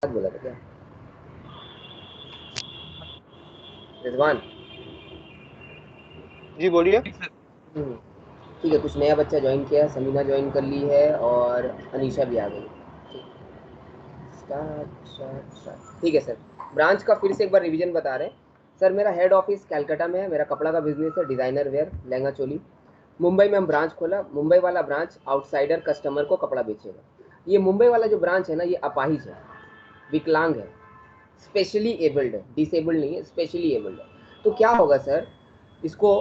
बोला था क्या रिजवान? जी बोलिए। ठीक है, कुछ नया बच्चा ज्वाइन किया है, समीना ज्वाइन कर ली है और अनीशा भी आ गई। Start start start. ठीक है सर, ब्रांच का फिर से एक बार रिवीजन बता रहे हैं। सर मेरा हेड ऑफिस कैलकाटा में है, मेरा कपड़ा का बिजनेस है, डिज़ाइनर वेयर, लहंगा चोली। मुंबई में हम ब्रांच खोला, मुंबई वाला ब्रांच आउटसाइडर कस्टमर को कपड़ा बेचेगा। ये मुंबई वाला जो ब्रांच है ना, ये अपाहिज है, विकलांग है, स्पेशली एबल्ड है, डिसेबल्ड नहीं है, स्पेशली एबल्ड है। तो क्या होगा सर, इसको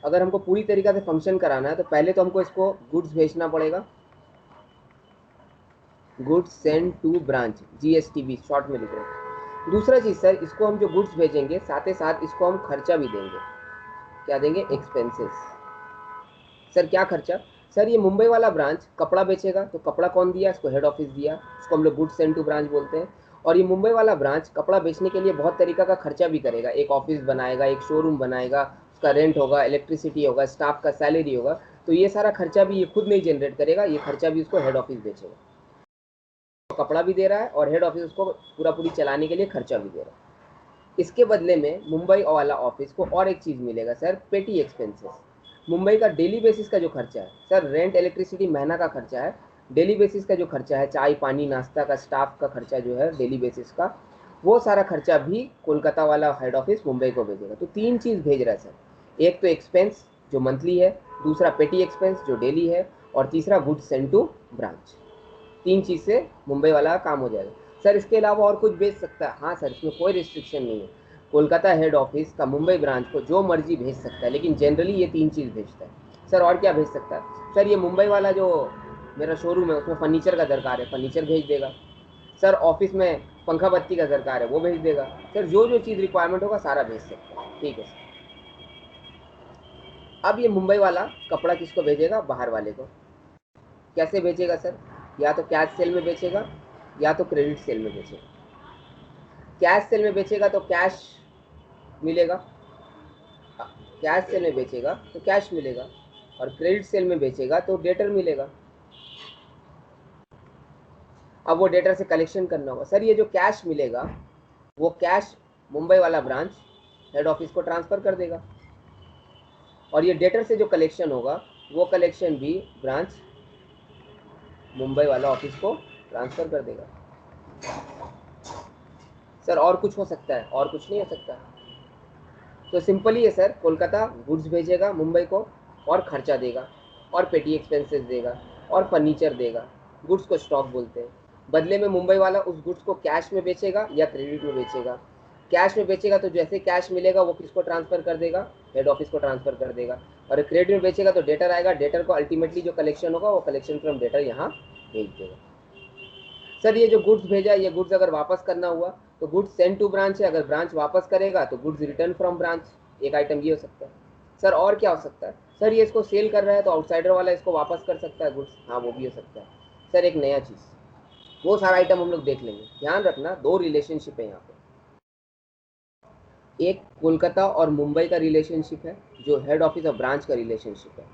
अगर हमको पूरी तरीके से फंक्शन कराना है तो पहले तो हमको इसको गुड्स भेजना पड़ेगा, goods send to branch, GSTB short में लिख रहे हैं। दूसरा चीज़ सर, इसको हम जो गुड्स भेजेंगे साथ ही साथ इसको हम खर्चा भी देंगे। क्या देंगे? एक्सपेंसेस। सर क्या खर्चा? सर ये मुंबई वाला ब्रांच कपड़ा बेचेगा, तो कपड़ा कौन दिया? इसको हेड ऑफिस दिया, इसको हम लोग गुड्स सेंड टू ब्रांच बोलते हैं। और ये मुंबई वाला ब्रांच कपड़ा बेचने के लिए बहुत तरीका का खर्चा भी करेगा, एक ऑफिस बनाएगा, एक शोरूम बनाएगा, उसका रेंट होगा, इलेक्ट्रिसिटी होगा, स्टाफ का सैलरी होगा। तो ये सारा खर्चा भी ये खुद नहीं जनरेट करेगा, ये खर्चा भी उसको हेड ऑफिस बेचेगा। कपड़ा भी दे रहा है और हेड ऑफिस उसको पूरा पूरी चलाने के लिए खर्चा भी दे रहा है। इसके बदले में मुंबई वाला ऑफिस को और एक चीज़ मिलेगा सर, पेटी एक्सपेंसेस। मुंबई का डेली बेसिस का जो खर्चा है सर, रेंट इलेक्ट्रिसिटी महीना का खर्चा है, डेली बेसिस का जो खर्चा है, चाय पानी नाश्ता का, स्टाफ का खर्चा जो है डेली बेसिस का, वो सारा खर्चा भी कोलकाता वाला हेड ऑफिस मुंबई को भेजेगा। तो तीन चीज़ भेज रहा है सर, एक तो एक्सपेंस जो मंथली है, दूसरा पेटी एक्सपेंस जो डेली है, और तीसरा गुड्स सेंड टू ब्रांच। तीन चीज़ से मुंबई वाला का काम हो जाएगा। सर इसके अलावा और कुछ भेज सकता है? हाँ सर, इसमें कोई रिस्ट्रिक्शन नहीं है, कोलकाता हेड ऑफिस का मुंबई ब्रांच को जो मर्जी भेज सकता है, लेकिन जनरली ये तीन चीज़ भेजता है। सर और क्या भेज सकता है? सर ये मुंबई वाला जो मेरा शोरूम है उसमें फर्नीचर का दरकार है, फर्नीचर भेज देगा। सर ऑफिस में पंखा बत्ती का दरकार है, वो भेज देगा। सर जो जो चीज़ रिक्वायरमेंट होगा सारा भेज सकता है। ठीक है सर। अब ये मुंबई वाला कपड़ा किसको भेजेगा? बाहर वाले को। कैसे बेचेगा सर? या तो कैश सेल में बेचेगा या तो क्रेडिट सेल में बेचेगा। कैश सेल में बेचेगा तो कैश मिलेगा, कैश सेल में बेचेगा तो कैश मिलेगा, और क्रेडिट सेल में बेचेगा तो डेटर मिलेगा। अब वो डेटर से कलेक्शन करना होगा। सर ये जो कैश मिलेगा वो कैश मुंबई वाला ब्रांच हेड ऑफिस को ट्रांसफ़र कर देगा, और ये डेटर से जो कलेक्शन होगा वो कलेक्शन भी ब्रांच मुंबई वाला ऑफिस को ट्रांसफ़र कर देगा। सर और कुछ हो सकता है? और कुछ नहीं हो सकता। तो सिंपली है सर, कोलकाता गुड्स भेजेगा मुंबई को और खर्चा देगा और पेटी एक्सपेंसेस देगा और फर्नीचर देगा, गुड्स को स्टॉक बोलते हैं। बदले में मुंबई वाला उस गुड्स को कैश में बेचेगा या क्रेडिट में बेचेगा। कैश में बेचेगा तो जैसे कैश मिलेगा वो किसको ट्रांसफ़र कर देगा? हेड ऑफिस को ट्रांसफ़र कर देगा। और क्रेडिट में बेचेगा तो डेटर आएगा, डेटर को अल्टीमेटली जो कलेक्शन होगा वो कलेक्शन फ्रॉम डेटर यहाँ भेज देगा। सर ये जो गुड्स भेजा है, ये गुड्स अगर वापस करना हुआ तो गुड्स सेंड टू ब्रांच है, अगर ब्रांच वापस करेगा तो गुड्स रिटर्न फ्रॉम ब्रांच। एक आइटम ये हो सकता है। सर और क्या हो सकता है? सर ये इसको सेल कर रहा है तो आउटसाइडर वाला इसको वापस कर सकता है गुड्स, हाँ वो भी हो सकता है। सर एक नया चीज़, वो सारा आइटम हम लोग देख लेंगे। ध्यान रखना, दो रिलेशनशिप है यहाँ पे, एक कोलकाता और मुंबई का रिलेशनशिप है जो हेड ऑफिस और ब्रांच का रिलेशनशिप है,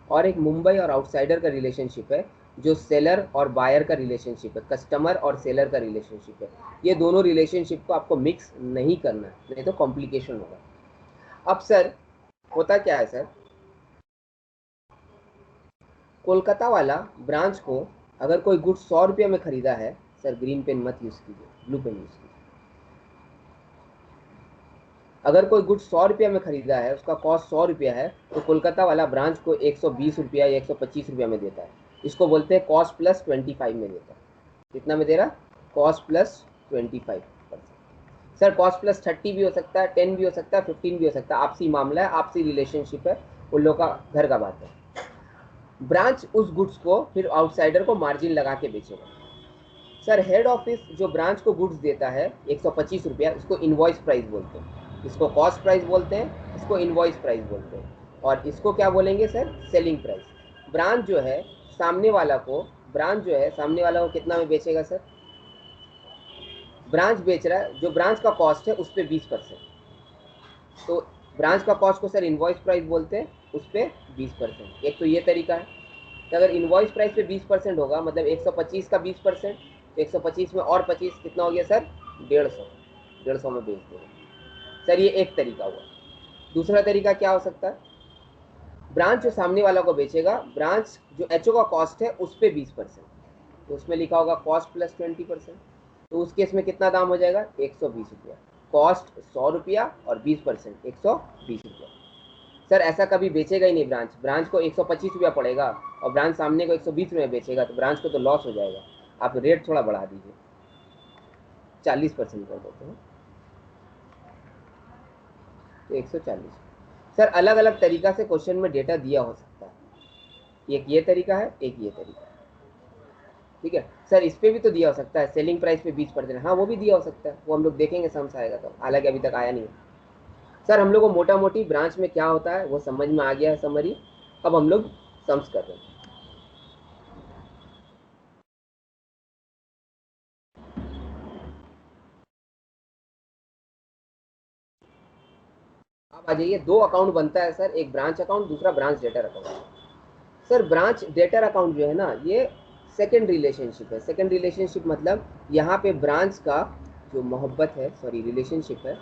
और एक मुंबई और आउटसाइडर का रिलेशनशिप है जो सेलर और बायर का रिलेशनशिप है, कस्टमर और सेलर का रिलेशनशिप है। ये दोनों रिलेशनशिप को आपको मिक्स नहीं करना है, नहीं तो कॉम्प्लिकेशन होगा। अब सर होता क्या है सर, कोलकाता वाला ब्रांच को अगर कोई गुड्स 100 रुपये में ख़रीदा है, सर ग्रीन पेन मत यूज़ कीजिए, ब्लू पेन यूज़ कीजिए। अगर कोई गुड्स 100 रुपये में ख़रीदा है, उसका कॉस्ट 100 रुपया है, तो कोलकाता वाला ब्रांच को 120 रुपया या 125 रुपया में देता है। इसको बोलते हैं कॉस्ट प्लस 25 में देता है। कितना में दे रहा? Cost plus 25%। Sir cost plus 30 भी हो सकता है, 10 भी हो सकता है, 15 भी हो सकता है, आपसी मामला है, आपसी रिलेशनशिप है, उन लोग का घर का बात है। ब्रांच उस गुड्स को फिर आउटसाइडर को मार्जिन लगा के बेचेगा। सर हेड ऑफिस जो ब्रांच को गुड्स देता है 125 रुपया, इसको इनवॉइस प्राइस बोलते हैं, इसको कॉस्ट प्राइस बोलते हैं, इसको इनवॉइस प्राइस बोलते हैं, और इसको क्या बोलेंगे सर? Selling price. ब्रांच जो है सामने वाला को, ब्रांच जो है सामने वाला को कितना में बेचेगा सर? ब्रांच बेच रहा है, जो ब्रांच का कॉस्ट है उस पर 20%, तो ब्रांच का कॉस्ट को सर इनवॉइस प्राइस बोलते हैं, उस पर 20%। एक तो ये तरीका है कि अगर इनवॉइस प्राइस पे 20% होगा, मतलब 125 का 20%, तो 125 में और 25 कितना हो गया सर? 150, 150 में बेच देंगे सर। ये एक तरीका हुआ। दूसरा तरीका क्या हो सकता है? ब्रांच जो सामने वाला को बेचेगा, ब्रांच जो एचओ का कॉस्ट है उस पर 20%, तो उसमें लिखा होगा कॉस्ट प्लस 20%, तो उस केस में कितना दाम हो जाएगा? 120 रुपया। कॉस्ट 100 रुपया और 20% 120 रुपया। सर ऐसा कभी बेचेगा ही नहीं ब्रांच। ब्रांच को 125 रुपया पड़ेगा और ब्रांच सामने को 120 रुपये बेचेगा, तो ब्रांच को तो लॉस हो जाएगा। आप रेट थोड़ा बढ़ा दीजिए, 40% कर देते हैं तो 140। सर अलग अलग तरीका से क्वेश्चन में डेटा दिया हो सकता है, एक ये तरीका है, एक ये तरीका है, ठीक है सर। इस पे भी तो दिया हो सकता है, सेलिंग प्राइस पे 20%, हाँ वो भी दिया हो सकता है, वो हम लोग देखेंगे समझ आएगा तो, हालांकि अभी तक आया नहीं है। सर हम लोग को मोटा मोटी ब्रांच में क्या होता है वो समझ में आ गया है, समरी। अब हम लोग सम्स कर रहे हैं। आप आ जाइए। दो अकाउंट बनता है सर, एक ब्रांच अकाउंट, दूसरा branch debtor account. Sir branch debtor account जो है ना, ये सेकंड रिलेशनशिप है। सेकंड रिलेशनशिप मतलब यहाँ पे ब्रांच का जो मोहब्बत है, सॉरी रिलेशनशिप है,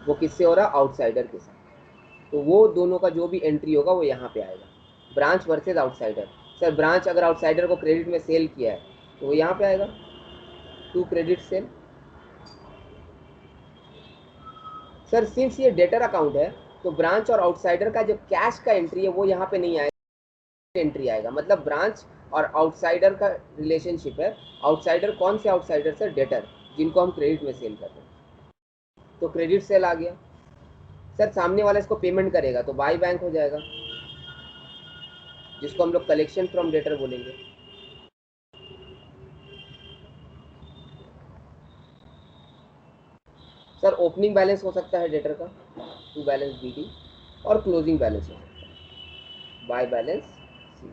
वो किससे हो रहा? आउटसाइडर के साथ। तो वो दोनों का जो भी एंट्री होगा वो यहाँ पे आएगा, branch versus outsider. Sir branch अगर आउटसाइडर को क्रेडिट में सेल किया है तो वो यहाँ पे आएगा, to credit sale. Sir since ये डेटर अकाउंट है तो ब्रांच और आउटसाइडर का जो कैश का एंट्री है वो यहाँ पे नहीं आएगा, एंट्री आएगा। मतलब ब्रांच और आउटसाइडर का रिलेशनशिप है। आउटसाइडर कौन से आउटसाइडर? सर डेटर, जिनको हम क्रेडिट में सेल कर रहे हैं, तो क्रेडिट सेल आ गया। सर सामने वाला इसको पेमेंट करेगा तो बाय बैंक हो जाएगा, जिसको हम लोग कलेक्शन फ्रॉम डेटर बोलेंगे। सर ओपनिंग बैलेंस हो सकता है डेटर का, टू बैलेंस बीडी, और क्लोजिंग बैलेंस हो सकता है, बाय बैलेंस सी।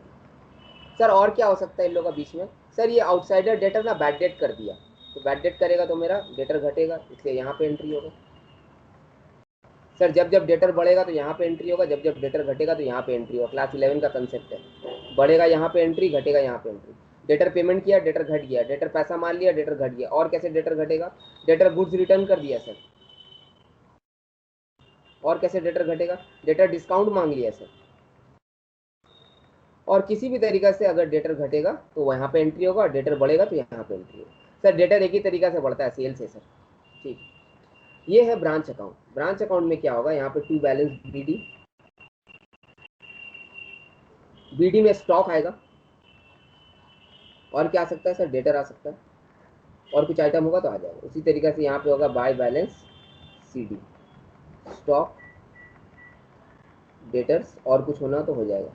सर और क्या हो सकता है इन लोगों का बीच में? सर ये आउटसाइडर डेटर ना बैड डेट कर दिया, तो बैड डेट करेगा तो मेरा डेटर घटेगा, इसलिए यहाँ पे एंट्री होगा। सर जब जब डेटर बढ़ेगा तो यहाँ पे एंट्री होगा, जब जब डेटर घटेगा तो यहाँ पे एंट्री होगा। क्लास 11 का कंसेप्ट है, बढ़ेगा यहाँ पे एंट्री, घटेगा यहाँ पे एंट्री। डेटर पेमेंट किया, डेटर घट गया, डेटर पैसा मान लिया, डेटर घट गया। और कैसे डेटर घटेगा? डेटर गुड्स रिटर्न कर दिया सर, और कैसे डेटर घटेगा? डेटर डिस्काउंट मांग लिया सर, और किसी भी तरीका से अगर डेटर घटेगा तो वहाँ पे एंट्री होगा, डेटर बढ़ेगा तो यहाँ पे एंट्री होगा। सर डेटर एक ही तरीका से बढ़ता है, सेल से सर, ठीक। ये है ब्रांच अकाउंट। ब्रांच अकाउंट में क्या होगा? यहाँ पे टू बैलेंस बीडी, बीडी में स्टॉक आएगा, और क्या आ सकता है सर? डेटर आ सकता है, और कुछ आइटम होगा तो आ जाएगा। उसी तरीके से यहाँ पे होगा by balance C D, stock, debtors, और कुछ होना तो हो जाएगा।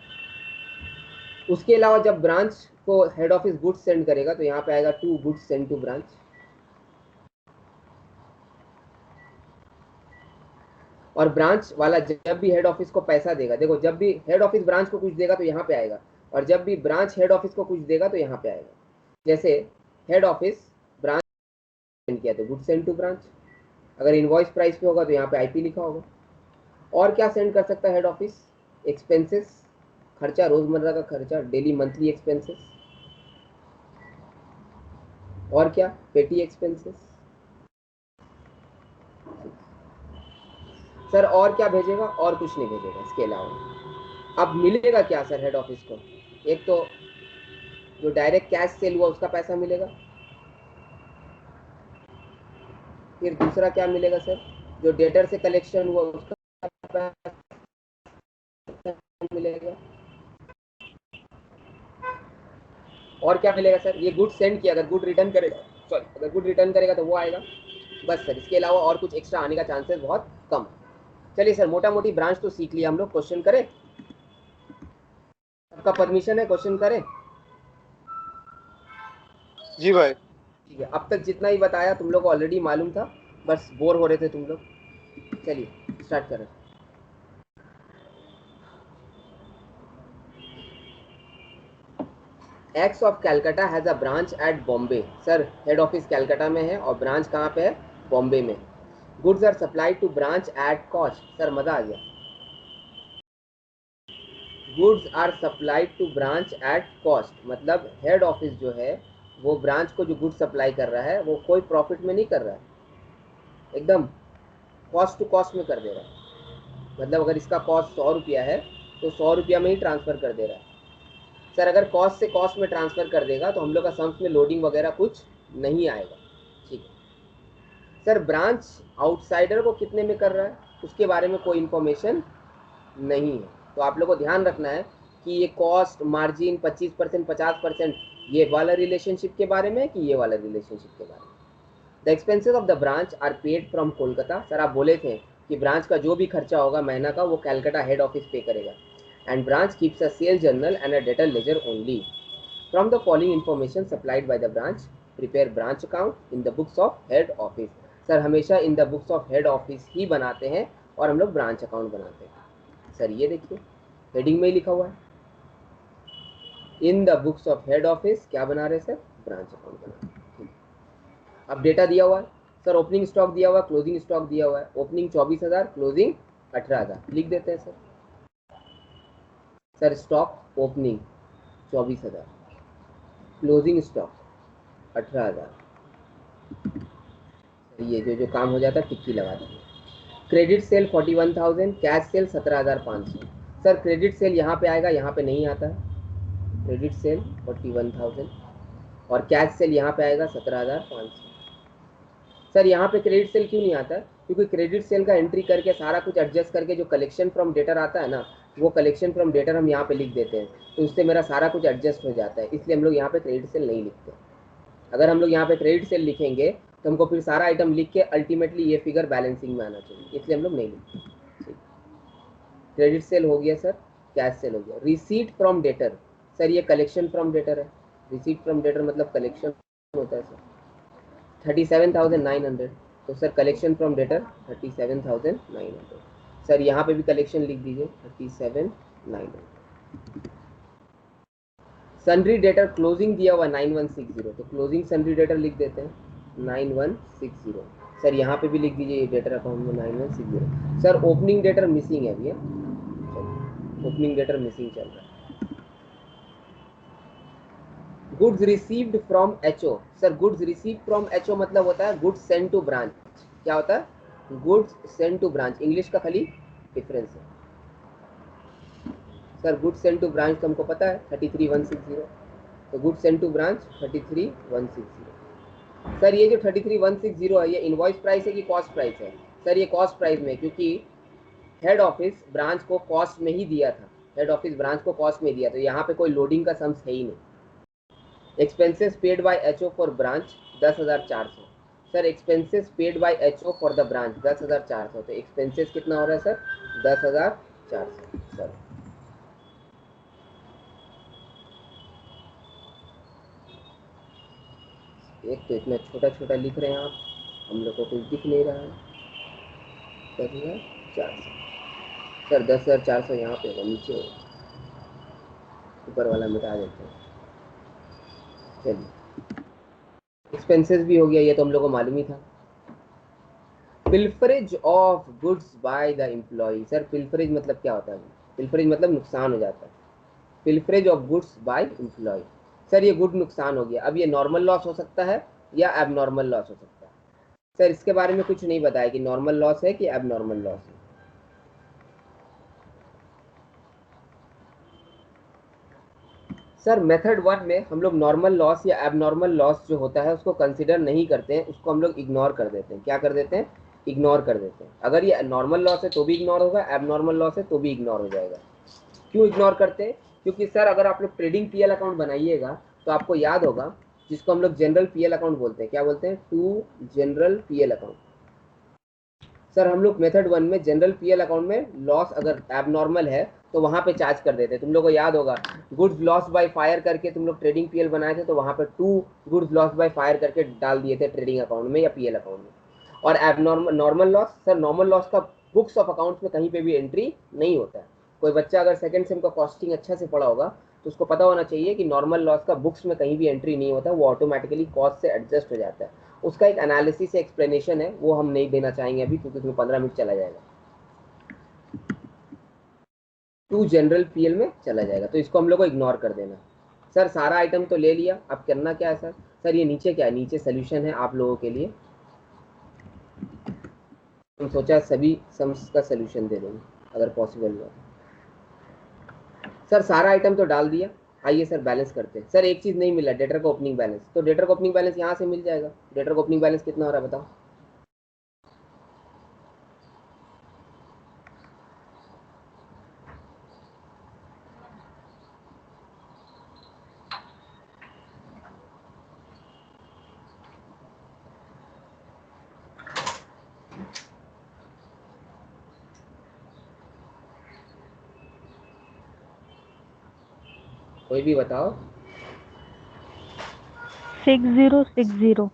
उसके अलावा जब ब्रांच को हेड ऑफिस गुड्स सेंड करेगा तो यहाँ पे आएगा to goods send to branch. और ब्रांच वाला जब भी हेड ऑफिस को पैसा देगा, देखो जब भी हेड ऑफिस ब्रांच को कुछ देगा तो यहाँ पे आएगा, और जब भी ब्रांच हेड ऑफिस को कुछ देगा तो यहाँ पे आएगा। जैसे हेड ऑफिस ब्रांच सेंड किया तो गुड्स सेंड टू ब्रांच, अगर इनवॉइस प्राइस पे होगा तो यहाँ पे आईपी लिखा होगा। और क्या सेंड कर सकता है हेड ऑफिस? एक्सपेंसेस, खर्चा, रोजमर्रा का खर्चा, डेली मंथली एक्सपेंसेस, और क्या? पेटी एक्सपेंसेस। सर और क्या भेजेगा? और कुछ नहीं भेजेगा इसके अलावा। अब मिलेगा क्या सर हेड ऑफिस को? एक तो जो डायरेक्ट कैश सेल हुआ उसका पैसा मिलेगा, फिर दूसरा क्या मिलेगा सर? जो डेटर से कलेक्शन हुआ उसका पैसा मिलेगा, और क्या मिलेगा सर? ये गुड सेंड किया, अगर गुड रिटर्न करेगा, सॉरी अगर गुड रिटर्न करेगा तो वो आएगा। बस सर, इसके अलावा और कुछ एक्स्ट्रा आने का चांसेस बहुत कम। चलिए सर, मोटा मोटी ब्रांच तो सीख लिया हम लोग। क्वेश्चन करें? सबका परमिशन है क्वेश्चन करें? जी भाई। ठीक है, अब तक जितना ही बताया तुम लोग को ऑलरेडी मालूम था, बस बोर हो रहे थे तुम लोग। चलिए स्टार्ट करें। X of Calcutta has a branch at Bombay. Sir head office Calcutta में है और ब्रांच कहाँ पे है? बॉम्बे में। Goods are supplied to branch at cost. Sir मजा आ गया। Goods are supplied to branch at cost मतलब हेड ऑफिस जो है वो ब्रांच को जो गुड सप्लाई कर रहा है वो कोई प्रॉफिट में नहीं कर रहा है, एकदम कॉस्ट टू कॉस्ट में कर दे रहा है। मतलब अगर इसका कॉस्ट 100 रुपया है तो 100 रुपया में ही ट्रांसफ़र कर दे रहा है। सर अगर कॉस्ट से कॉस्ट में ट्रांसफ़र कर देगा तो हम लोग का सम्स में लोडिंग वगैरह कुछ नहीं आएगा। ठीक है सर, ब्रांच आउटसाइडर को कितने में कर रहा है उसके बारे में कोई इन्फॉर्मेशन नहीं है, तो आप लोग को ध्यान रखना है कि ये कॉस्ट मार्जिन 25%, 50% ये वाला रिलेशनशिप के बारे में कि ये वाला रिलेशनशिप के बारे में। The expenses of the branch are paid from Kolkata. Sir आप बोले थे कि ब्रांच का जो भी खर्चा होगा महीना का वो कैलकाटा हेड ऑफिस पे करेगा। And branch keeps a sale journal and a debtor ledger only. From the following information supplied by the branch prepare branch account in the books of head office. Sir हमेशा in the books of head office ही बनाते हैं और हम लोग branch account बनाते हैं। Sir ये देखिए हेडिंग में ही लिखा हुआ है, इन the books of head office क्या बना रहे सर, ब्रांच अकाउंट बना रहे हैं। अब डेटा दिया हुआ है सर, ओपनिंग स्टॉक दिया हुआ है, क्लोजिंग स्टॉक दिया हुआ है, ओपनिंग 24,000, क्लोजिंग 18,000 लिख देते हैं sir. Sir stock opening 24,000, closing stock 18,000, ये जो जो काम हो जाता है टिक्की लगा देंगे। Credit sale 41,000, cash cell 17,500। Sir credit sale यहाँ पे आएगा, यहाँ पे नहीं आता है। क्रेडिट सेल 41,000 और कैश सेल यहाँ पे आएगा 17,500। सर यहाँ पे क्रेडिट सेल क्यों नहीं आता है, क्योंकि क्रेडिट सेल का एंट्री करके सारा कुछ एडजस्ट करके जो कलेक्शन फ्रॉम डेटर आता है ना, वो कलेक्शन फ्रॉम डेटर हम यहाँ पे लिख देते हैं, तो उससे मेरा सारा कुछ एडजस्ट हो जाता है, इसलिए हम लोग यहाँ पे क्रेडिट सेल नहीं लिखते। अगर हम लोग यहाँ पे क्रेडिट सेल लिखेंगे तो हमको फिर सारा आइटम लिख के अल्टीमेटली ये फिगर बैलेंसिंग में आना चाहिए, इसलिए हम लोग नहीं लिखते। क्रेडिट सेल हो गया सर, कैश सेल हो गया। रिसीट फ्रॉम डेटर, सर ये कलेक्शन फ्रॉम डेटर है, रिसीट फ्रॉम डेटर मतलब कलेक्शन होता है सर। 37,900, तो sir collection from debtor 37,900। Sir यहाँ पे भी कलेक्शन लिख दीजिए 37,900। सन्ड्री डेटर क्लोजिंग दिया हुआ 9160, तो क्लोजिंग सन्ड्री डेटर लिख देते हैं 9160। सर यहाँ पे भी लिख दीजिए डेटर अकाउंट में 9160। सर ओपनिंग डेटर मिसिंग है भैया, ओपनिंग डेटर मिसिंग चल रहा है। Goods received from HO, sir goods received from HO मतलब होता है गुड्स सेंड टू ब्रांच। क्या होता है, goods send to branch, English का खाली डिफरेंस है। Sir goods send to branch तो हमको पता है 33,160, तो goods send to branch 33,160। Sir ये जो 33,160 है ये इनवॉइस प्राइस है कि कॉस्ट प्राइस है, सर ये कॉस्ट प्राइस में, क्योंकि हेड ऑफिस ब्रांच को कॉस्ट में ही दिया था, हेड ऑफिस ब्रांच को कॉस्ट में दिया, तो यहाँ पे कोई लोडिंग का सम्स है ही नहीं। Expenses paid by HO for branch 10,400। Sir expenses paid by HO for the branch 10,400, तो एक्सपेंसेस कितना हो रहा है सर, 10,400। सर एक तो इतना छोटा छोटा लिख रहे हैं आप, हम लोग को कुछ दिख नहीं रहा है। 10,400 सर, 10,400 यहाँ पे होगा, नीचे होगा, ऊपर वाला मिटा देते हैं। चलिए एक्सपेंसेस भी हो गया, ये तो हम लोग को मालूम ही था। Pilferage of goods by the employ, sir pilferage मतलब क्या होता है, पिल्फरेज मतलब नुकसान हो जाता है। Pilferage of goods by employ, sir ये गुड नुकसान हो गया। अब ये नॉर्मल लॉस हो सकता है या एबनॉर्मल लॉस हो सकता है। सर इसके बारे में कुछ नहीं बताया कि नॉर्मल लॉस है कि एबनॉर्मल लॉस है। सर मेथड 1 में हम लोग नॉर्मल लॉस या एबनॉर्मल लॉस जो होता है उसको कंसिडर नहीं करते हैं, उसको हम लोग इग्नोर कर देते हैं। क्या कर देते हैं, इग्नोर कर देते हैं। अगर ये नॉर्मल लॉस है तो भी इग्नोर होगा, एबनॉर्मल लॉस है तो भी इग्नोर हो जाएगा। क्यों इग्नोर करते हैं, क्योंकि सर अगर आप लोग ट्रेडिंग पीएल अकाउंट बनाइएगा तो आपको याद होगा, जिसको हम लोग जनरल पीएल अकाउंट बोलते हैं, क्या बोलते हैं, to general PL account. Sir हम लोग मेथड 1 में जनरल पीएल अकाउंट में लॉस अगर एबनॉर्मल है तो वहाँ पे चार्ज कर देते हैं। तुम लोग को याद होगा गुड्स लॉस बाय फायर करके तुम लोग ट्रेडिंग पीएल बनाए थे, तो वहाँ पे 2 गुड्स लॉस बाय फायर करके डाल दिए थे ट्रेडिंग अकाउंट में या पीएल अकाउंट में। और abnormal normal loss, sir normal loss का बुक्स ऑफ अकाउंट्स में कहीं पे भी एंट्री नहीं होता है। कोई बच्चा अगर सेकंड सेम का कॉस्टिंग अच्छा से पढ़ा होगा तो उसको पता होना चाहिए कि नॉर्मल लॉस का बुक्स में कहीं भी एंट्री नहीं होता, वो ऑटोमेटिकली कॉस्ट से एडजस्ट हो जाता है। उसका एक एनालिसिस एक्सप्लेनेशन है, वो हम नहीं देना चाहेंगे अभी क्योंकि उसमें 15 मिनट चला जाएगा, टू जनरल पीएल में चला जाएगा, तो इसको हम लोग को इग्नोर कर देना। सर सारा आइटम तो ले लिया, अब करना क्या है सर? सर ये नीचे क्या है? नीचे सोल्यूशन है आप लोगों के लिए। हम सोचा सभी सम्स का सोल्यूशन दे देंगे अगर पॉसिबल हुआ। सर सारा आइटम तो डाल दिया, आइए सर बैलेंस करते हैं। सर एक चीज़ नहीं मिला, डेटर का ओपनिंग बैलेंस। तो डेटर का ओपनिंग बैलेंस यहाँ से मिल जाएगा। डेटर का ओपनिंग बैलेंस कितना हो रहा है बताओ? कोई भी बताओ। 6060।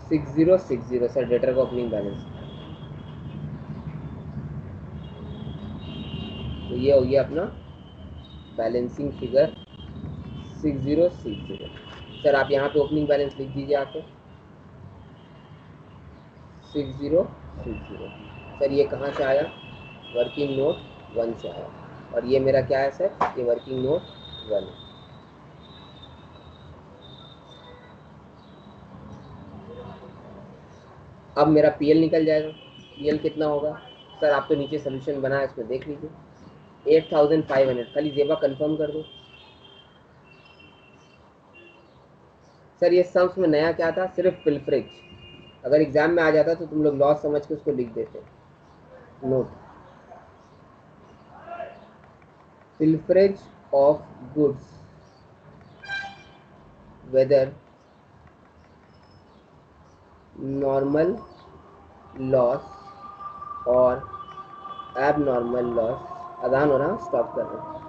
6060 सर डेटर का ओपनिंग बैलेंस। तो ये हो गया अपना बैलेंसिंग फिगर 6060। सर आप यहाँ पे ओपनिंग बैलेंस लिख दीजिए आके 6060। सर ये कहाँ से आया? वर्किंग नोट 1 से आया। और ये मेरा क्या है सर? ये वर्किंग नोट 1 है। अब मेरा पीएल निकल जाएगा। पीएल कितना होगा? सर आप तो नीचे सोल्यूशन बनाया, इसमें देख लीजिए 8500। खाली जेबा कंफर्म कर दो। सर ये सम्स में नया क्या था? सिर्फ पिलफरेज। अगर एग्जाम में आ जाता तो तुम लोग लॉस समझ के उसको लिख देते। Note, pilferage of goods whether normal loss और एबनॉर्मल लॉस। अदान हो रहा, स्टॉप कर रहा हूँ।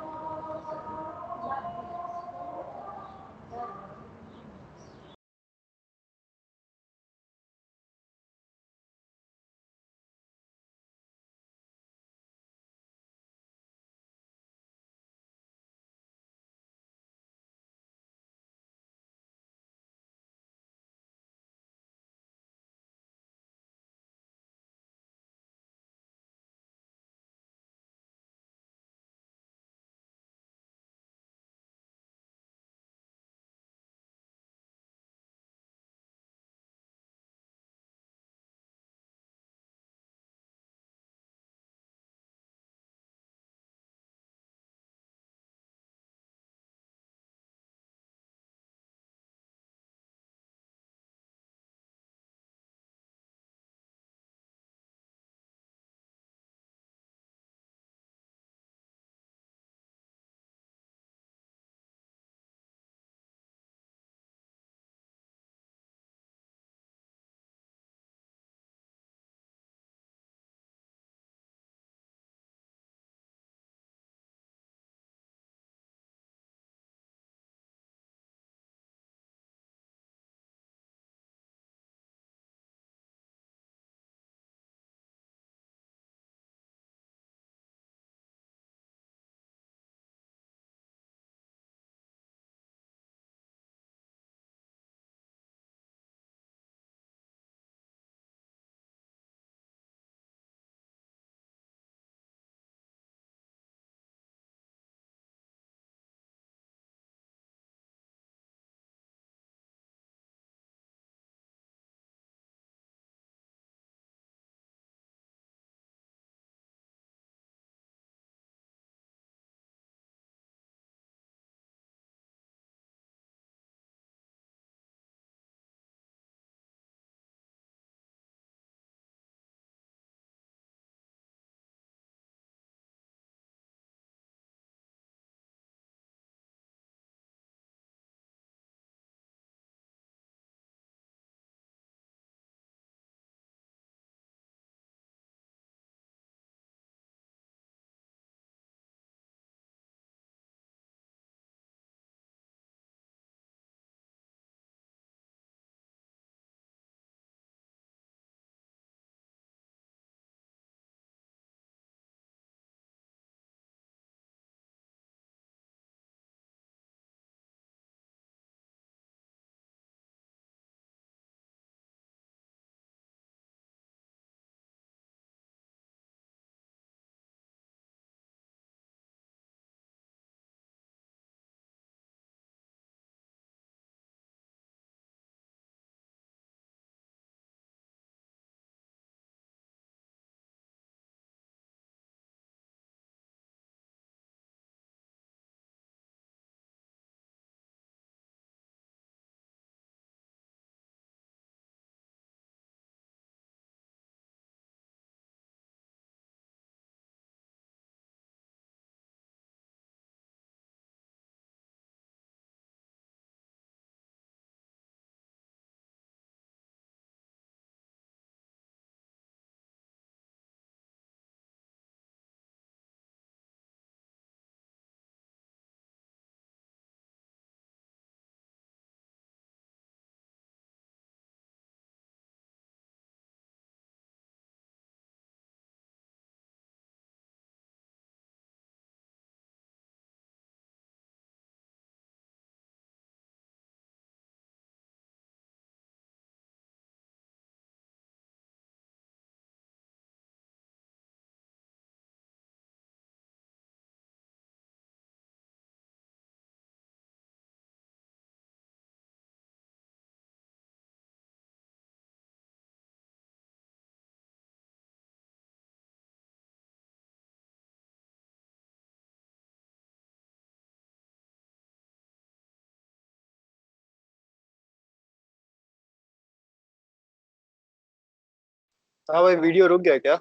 हाँ भाई, वीडियो रुक गया क्या?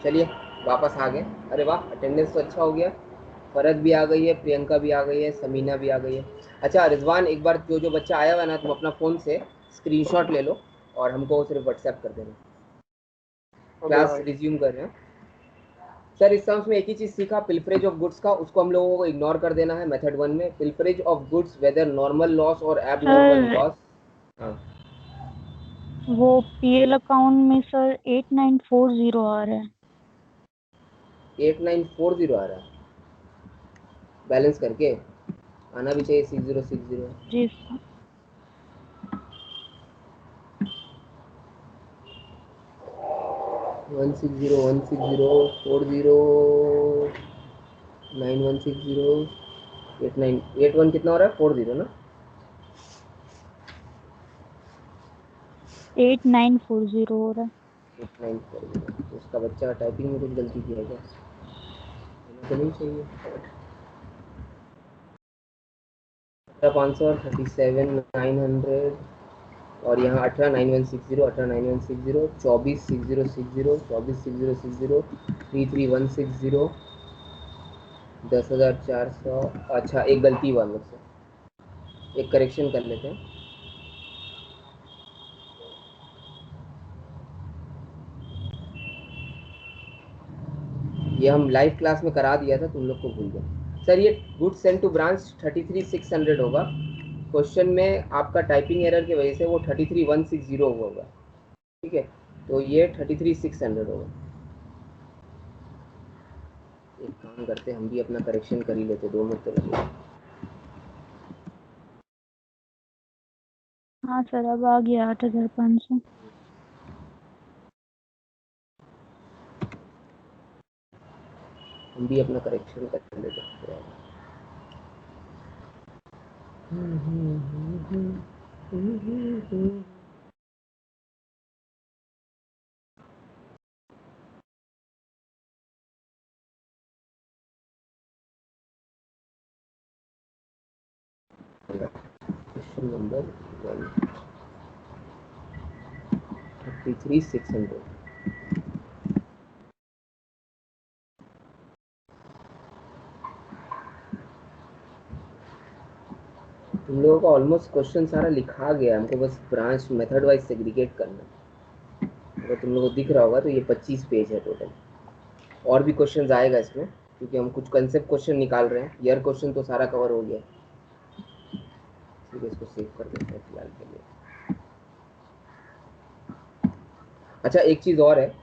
चलिए वापस आ गए। अरे वाह, अटेंडेंस तो अच्छा हो गया। फरद भी आ गई है, प्रियंका भी आ गई है, समीना भी आ गई है। अच्छा रिजवान, एक बार जो जो बच्चा आया हुआ है ना, तुम अपना फ़ोन से स्क्रीनशॉट ले लो और हमको सिर्फ व्हाट्सएप कर देना। ओके क्लास भाई। रिज्यूम कर रहे हैं। सर इस टर्म्स में एक ही चीज़ सीखा, पिल्फरेज ऑफ गुड्स का, उसको हम लोगों को इग्नोर कर देना है मेथड 1 में। Pilferage of goods whether normal loss और एब नॉर्मल सर लॉस। हाँ, वो पीएल अकाउंट में सर 8940 आ रहा है। 8940 आ रहा है बैलेंस करके। आना भी चाहिए 6060। जी सर। 160 160 40 9160 कितना हो रहा है? 40 ना। 8940 हो रहा है। 8940। उसका बच्चा का टाइपिंग में कुछ गलती किया है क्या? होना तो नहीं चाहिए। 500 और 37,900 और यहाँ 18,9160, 18,9160, 24,6060, 24,6060, 33,160, 10,400। अच्छा एक गलती हुआ मुझसे, एक करेक्शन कर लेते हैं। ये हम लाइव क्लास में करा दिया था, तुम लोग को भूल गए। सर ये गुड सेंड टू ब्रांच 33,600 होगा। क्वेश्चन में आपका टाइपिंग एरर की वजह से वो 33,160 होगा। ठीक है, तो ये 33,600 होगा। एक काम करते, हम भी अपना करेक्शन कर ही लेते, 2 मिनट तो लगेगा। हाँ सर अब आ गया 8500। हम भी अपना करेक्शन कर लेते हैं। Question number 33,600। तुम लोगों का ऑलमोस्ट क्वेश्चन सारा लिखा गया, हमको बस ब्रांच मेथड वाइज सेग्रीगेट करना है। अगर तुम लोगों को दिख रहा होगा तो ये 25 पेज है टोटल। और भी क्वेश्चंस आएगा इसमें, क्योंकि हम कुछ कंसेप्ट क्वेश्चन निकाल रहे हैं। ईयर क्वेश्चन तो सारा कवर हो गया। ठीक है, इसको सेव कर देते हैं फिलहाल के लिए। अच्छा एक चीज़ और है,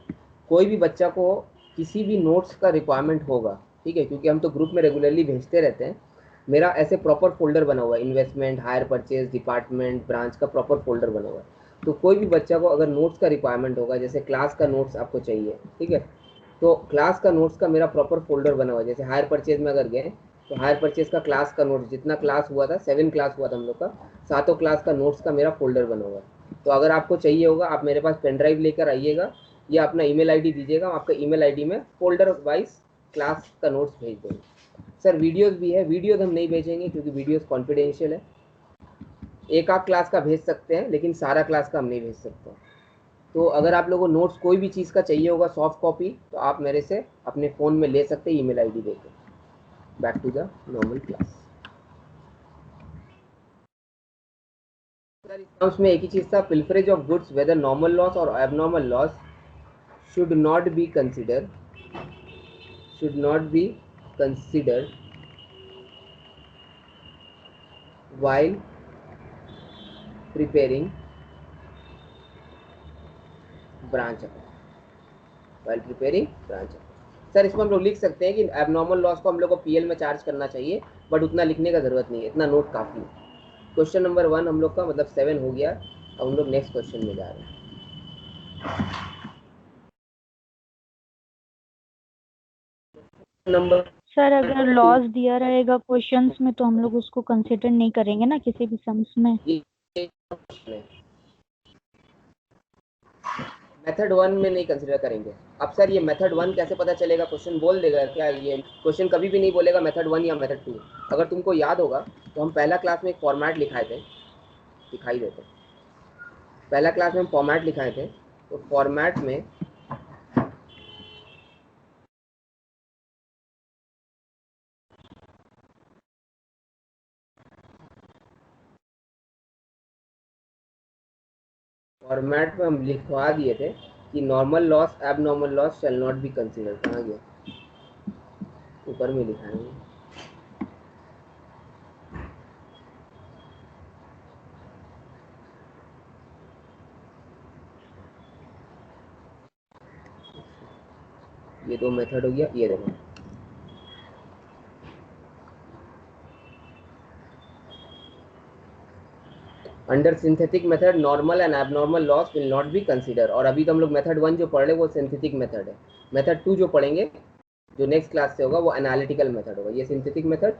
कोई भी बच्चा को किसी भी नोट्स का रिक्वायरमेंट होगा, ठीक है, क्योंकि हम तो ग्रुप में रेगुलरली भेजते रहते हैं। मेरा ऐसे प्रॉपर फोल्डर बना हुआ है, investment, hire purchase, department, branch का प्रॉपर फोल्डर बना हुआ है। तो कोई भी बच्चा को अगर नोट्स का रिक्वायरमेंट होगा, जैसे क्लास का नोट्स आपको चाहिए, ठीक है, तो क्लास का नोट्स का मेरा प्रॉपर फोल्डर बना हुआ है। जैसे हायर परचेज में अगर गए तो हायर परचेज का क्लास का नोट्स, जितना क्लास हुआ था, 7 क्लास हुआ था हम लोग का, सातों क्लास का नोट्स का मेरा फोल्डर बना हुआ है। तो अगर आपको चाहिए होगा, आप मेरे पास पेन ड्राइव लेकर आइएगा या अपना ईमेल आईडी दीजिएगा, आपका ईमेल आईडी में फोल्डर वाइज क्लास का नोट्स भेज देंगे। सर वीडियोस भी है, वीडियोस हम नहीं भेजेंगे क्योंकि वीडियोस कॉन्फिडेंशियल है। एक आध क्लास का भेज सकते हैं लेकिन सारा क्लास का हम नहीं भेज सकते। तो अगर आप लोगों को नोट्स कोई भी चीज़ का चाहिए होगा सॉफ्ट कॉपी, तो आप मेरे से अपने फ़ोन में ले सकते हैं ईमेल आईडी देकर। Back to the normal class. Sir इस में एक ही चीज़ था, pilferage of goods whether normal loss और abnormal loss should not be considered while preparing branch account. Sir इसमें हम लोग लिख सकते हैं कि एबनॉर्मल लॉस को हम लोग को पीएल में चार्ज करना चाहिए, बट उतना लिखने का जरूरत नहीं है, इतना नोट काफी है। क्वेश्चन नंबर 1 हम लोग का मतलब 7 हो गया। अब हम लोग नेक्स्ट क्वेश्चन में जा रहे हैं। नंबर सर अगर लॉस दिया रहेगा क्वेश्चंस में तो हम लोग उसको कंसिडर नहीं करेंगे ना किसी भी सम्स में। मेथड 1 में नहीं कंसिडर करेंगे। अब सर ये मेथड 1 कैसे पता चलेगा, क्वेश्चन बोल देगा क्या? ये क्वेश्चन कभी भी नहीं बोलेगा मेथड 1 या मेथड 2। अगर तुमको याद होगा तो हम पहला क्लास में एक फॉर्मेट लिखाए थे, दिखाई देते, पहला क्लास में हम फॉर्मेट लिखाए थे। तो फॉर्मेट में हम लिखवा दिए थे कि normal loss abnormal loss shall not be consider. कहाँ गया? ऊपर में लिखा है। ये दो मेथड हो गया, ये देखो under synthetic method normal and abnormal loss will not be consider. और अभी तो हम लोग मेथड 1 जो पढ़ रहे वो सिंथेटिक मेथड है। मेथड 2 जो पढ़ेंगे जो नेक्स्ट क्लास से होगा वो एनालिटिकल मेथड होगा। ये सिंथेटिक मेथड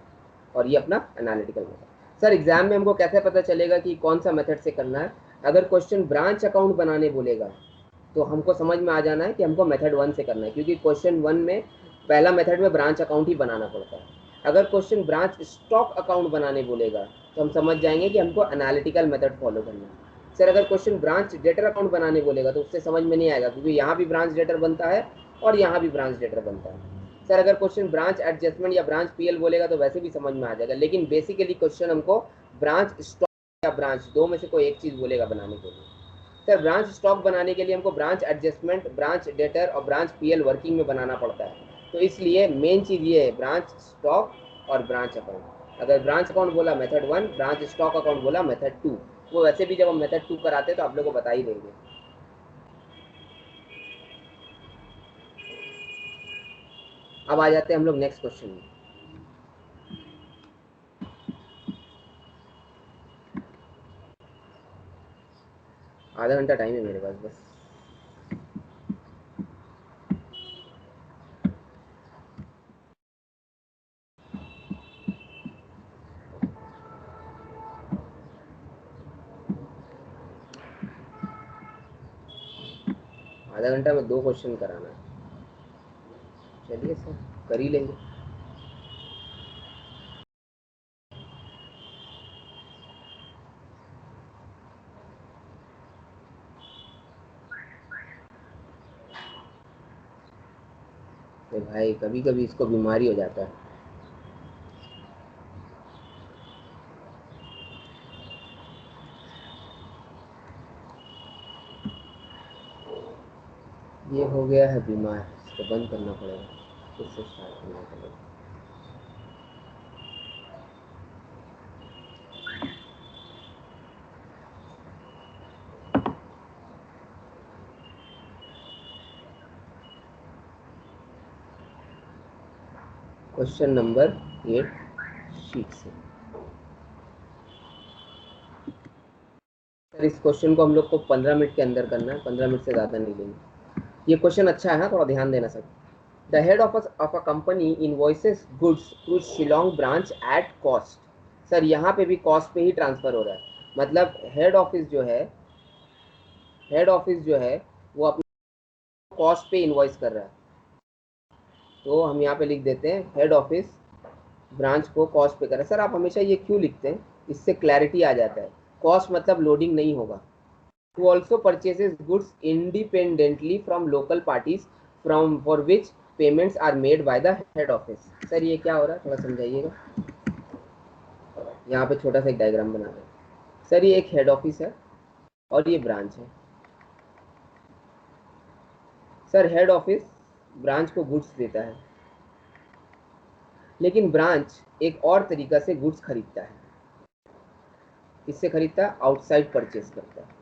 और ये अपना एनालिटिकल मेथड। सर एग्जाम में हमको कैसे पता चलेगा कि कौन सा मेथड से करना है? अगर क्वेश्चन ब्रांच अकाउंट बनाने बोलेगा तो हमको समझ में आ जाना है कि हमको मेथड 1 से करना है, क्योंकि क्वेश्चन 1 में पहला मेथड में ब्रांच अकाउंट ही बनाना पड़ता है। अगर क्वेश्चन ब्रांच स्टॉक अकाउंट बनाने बोलेगा तो हम समझ जाएंगे कि हमको एनालिटिकल मेथड फॉलो करना है। सर अगर क्वेश्चन ब्रांच डेटर अकाउंट बनाने बोलेगा तो उससे समझ में नहीं आएगा, क्योंकि यहाँ भी ब्रांच डेटर बनता है और यहाँ भी ब्रांच डेटर बनता है। सर अगर क्वेश्चन ब्रांच एडजस्टमेंट या ब्रांच पीएल बोलेगा तो वैसे भी समझ में आ जाएगा, लेकिन बेसिकली क्वेश्चन हमको ब्रांच स्टॉक या ब्रांच दो में से कोई एक चीज बोलेगा बनाने के लिए। सर ब्रांच स्टॉक बनाने के लिए हमको ब्रांच एडजस्टमेंट, ब्रांच डेटर और ब्रांच पीएल वर्किंग में बनाना पड़ता है। तो इसलिए मेन चीज ये है ब्रांच स्टॉक और ब्रांच अकाउंट। अगर ब्रांच अकाउंट बोला मेथड 1, ब्रांच स्टॉक अकाउंट बोला मेथड 2। वो वैसे भी जब हम मेथड 2 कराते हैं तो आप लोग को बता ही देंगे। अब आ जाते हैं हम लोग नेक्स्ट क्वेश्चन में। आधा घंटा टाइम है मेरे पास बस। आधा घंटा में 2 क्वेश्चन कराना है। चलिए सर कर ही लेंगे। तो भाई कभी कभी इसको बीमारी हो जाता है। ये हो गया है बीमार, इसको बंद करना पड़ेगा, फिर से स्टार्ट करना पड़ेगा। क्वेश्चन नंबर 8 शीट से। सर इस क्वेश्चन को हम लोग को 15 मिनट के अंदर करना है, 15 मिनट से ज़्यादा नहीं लेंगे। ये क्वेश्चन अच्छा है, थोड़ा ध्यान देना sir. The head of a company invoices goods to Shillong branch at cost. Sir यहाँ पे भी कॉस्ट पे ही ट्रांसफर हो रहा है, मतलब हेड ऑफिस जो है वो अपने कॉस्ट पे इनवॉइस कर रहा है। तो हम यहाँ पे लिख देते हैं हेड ऑफिस ब्रांच को कॉस्ट पे कर रहा है। सर आप हमेशा ये क्यों लिखते हैं? इससे क्लैरिटी आ जाता है। कॉस्ट मतलब लोडिंग नहीं होगा। who also purchases goods independently from local parties from for which payments are made by the head office। Sir ये क्या हो रहा है थोड़ा समझाइएगा। यहाँ पे छोटा सा एक डायग्राम बना रहे हैं। सर ये एक हेड ऑफिस है और ये ब्रांच है। सर हेड ऑफिस ब्रांच को गुड्स देता है, लेकिन ब्रांच एक और तरीका से गुड्स खरीदता है। किससे खरीदता है? आउटसाइड परचेस करता है।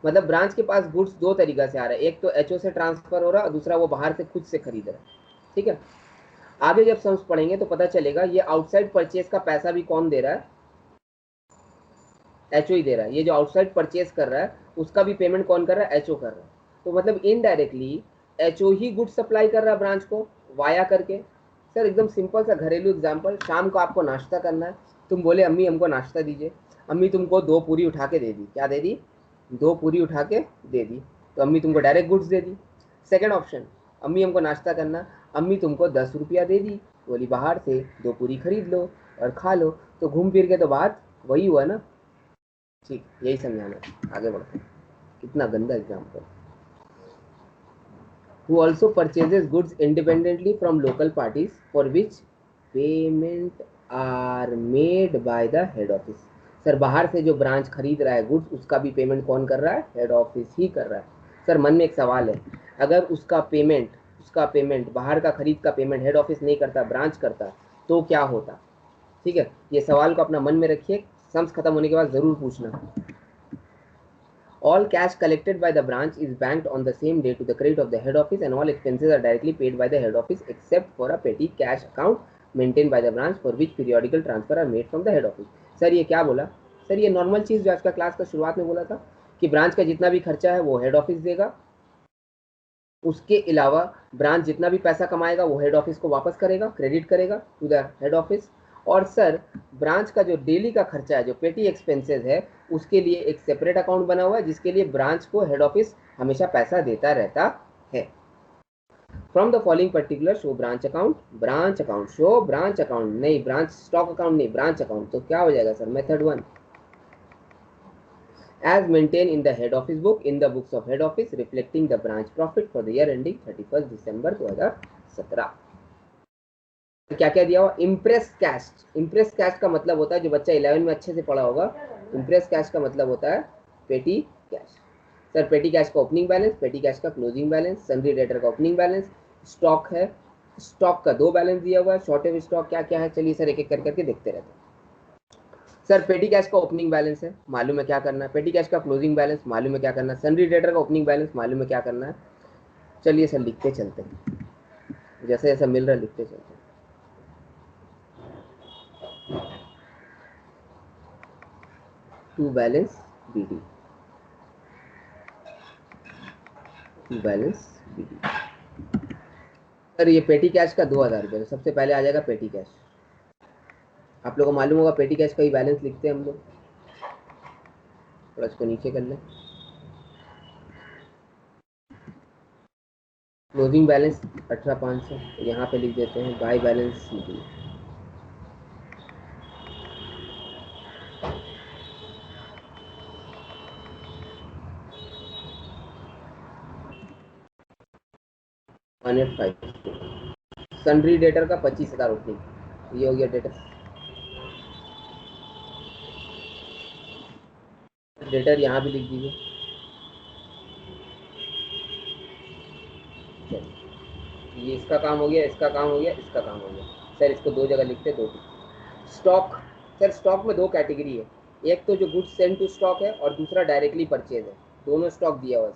मतलब ब्रांच के पास गुड्स दो तरीका से आ रहा है, एक तो एचओ से ट्रांसफर हो रहा है और दूसरा वो बाहर से खुद से खरीद रहा है। ठीक है, आगे जब सम्स पढ़ेंगे तो पता चलेगा ये आउटसाइड परचेज का पैसा भी कौन दे रहा है, एचओ ही दे रहा है। ये जो आउटसाइड परचेज कर रहा है उसका भी पेमेंट कौन कर रहा है, एचओ कर रहा है। तो मतलब इनडायरेक्टली एचओ ही गुड्स सप्लाई कर रहा है ब्रांच को वाया करके। सर एकदम सिंपल सा घरेलू एग्जांपल, शाम को आपको नाश्ता करना है, तुम बोले अम्मी हमको नाश्ता दीजिए, अम्मी तुमको 2 पूरी उठा के दे दी, क्या दे दी, 2 पूरी उठा के दे दी, तो अम्मी तुमको डायरेक्ट गुड्स दे दी। सेकेंड ऑप्शन, अम्मी हमको नाश्ता करना, अम्मी तुमको 10 रुपया दे दी, बोली बाहर से 2 पूरी खरीद लो और खा लो, तो घूम फिर के तो बात वही हुआ ना। ठीक, यही समझाना है, आगे बढ़ते हैं। कितना गंदा example. Who also purchases goods independently from local parties for which payment are made by the head office। Sir बाहर से जो ब्रांच खरीद रहा है गुड्स उसका भी पेमेंट कौन कर रहा है, हेड ऑफिस ही कर रहा है। सर मन में एक सवाल है, अगर उसका पेमेंट बाहर का खरीद का पेमेंट हेड ऑफिस नहीं करता, ब्रांच करता, तो क्या होता। ठीक है, ये सवाल को अपना मन में रखिए, सम्स खत्म होने के बाद जरूर पूछना। All cash collected by the branch is banked on the same day to the credit of the head office and all expenses are directly paid by the head office except for a petty cash account maintained by the branch for which periodical transfer are made from the head office। Sir ये क्या बोला, sir ये normal चीज़ जो आज का class का शुरुआत में बोला था कि ब्रांच का जितना भी खर्चा है वो हेड ऑफिस देगा, उसके अलावा ब्रांच जितना भी पैसा कमाएगा वो हेड ऑफिस को वापस करेगा, क्रेडिट करेगा टू द हेड ऑफिस। और सर ब्रांच का जो डेली का खर्चा है, जो पेटी एक्सपेंसेस है, उसके लिए एक सेपरेट अकाउंट बना हुआ है जिसके लिए ब्रांच को हेड ऑफिस हमेशा पैसा देता रहता है। From the following particular show branch account show branch account, नहीं ब्रांच स्टॉक अकाउंट नहीं, ब्रांच अकाउंट। तो क्या हो जाएगा sir, method 1, as maintained in the head office book in the books of head office reflecting the branch profit for the year ending 31st December 2017। क्या क्या दिया हुआ, इम्प्रेस कैश का मतलब होता है, जो बच्चा 11 में अच्छे से पढ़ा होगा, इम्प्रेस कैश का मतलब होता है पेटी कैश। सर पेटी कैश का ओपनिंग बैलेंस, पेटी कैश का क्लोजिंग बैलेंस, सन्ड्री डेटर का ओपनिंग बैलेंस, स्टॉक है, स्टॉक का 2 बैलेंस दिया हुआ है, शॉर्टेज स्टॉक क्या क्या है, चलिए सर एक एक करके देखते रहते हैं। सर पेटी कैश का ओपनिंग बैलेंस है, मालूम है क्या करना है, पेटी कैश का क्लोजिंग बैलेंस मालूम है क्या करना है, सन्ड्री डेटर का ओपनिंग बैलेंस मालूम है क्या करना है। चलिए सर लिखते चलते हैं, जैसे जैसा मिल रहा है लिखते चलते हैं। To balance BD, to balance BD. Sir ये पेटी कैश का 2000 रुपये, सबसे पहले आ जाएगा पेटी कैश। आप लोगों को मालूम होगा पेटी कैश का ही बैलेंस लिखते हैं हम लोग, थोड़ा इसको नीचे कर लें। क्लोजिंग बैलेंस 18500, यहाँ पे लिख देते हैं by balance CD. Sundry debtor का 25,000 ओपनिंग, ये हो गया डेटर। डेटर यहाँ भी लिख दीजिए। ये इसका काम हो गया, इसका काम हो गया, इसका काम हो गया। सर इसको 2 जगह लिखते, 2 स्टॉक। सर स्टॉक में 2 कैटेगरी है, एक तो जो गुड्स सेंड टू स्टॉक है और दूसरा डायरेक्टली परचेज है, दोनों स्टॉक दिया हुआ है।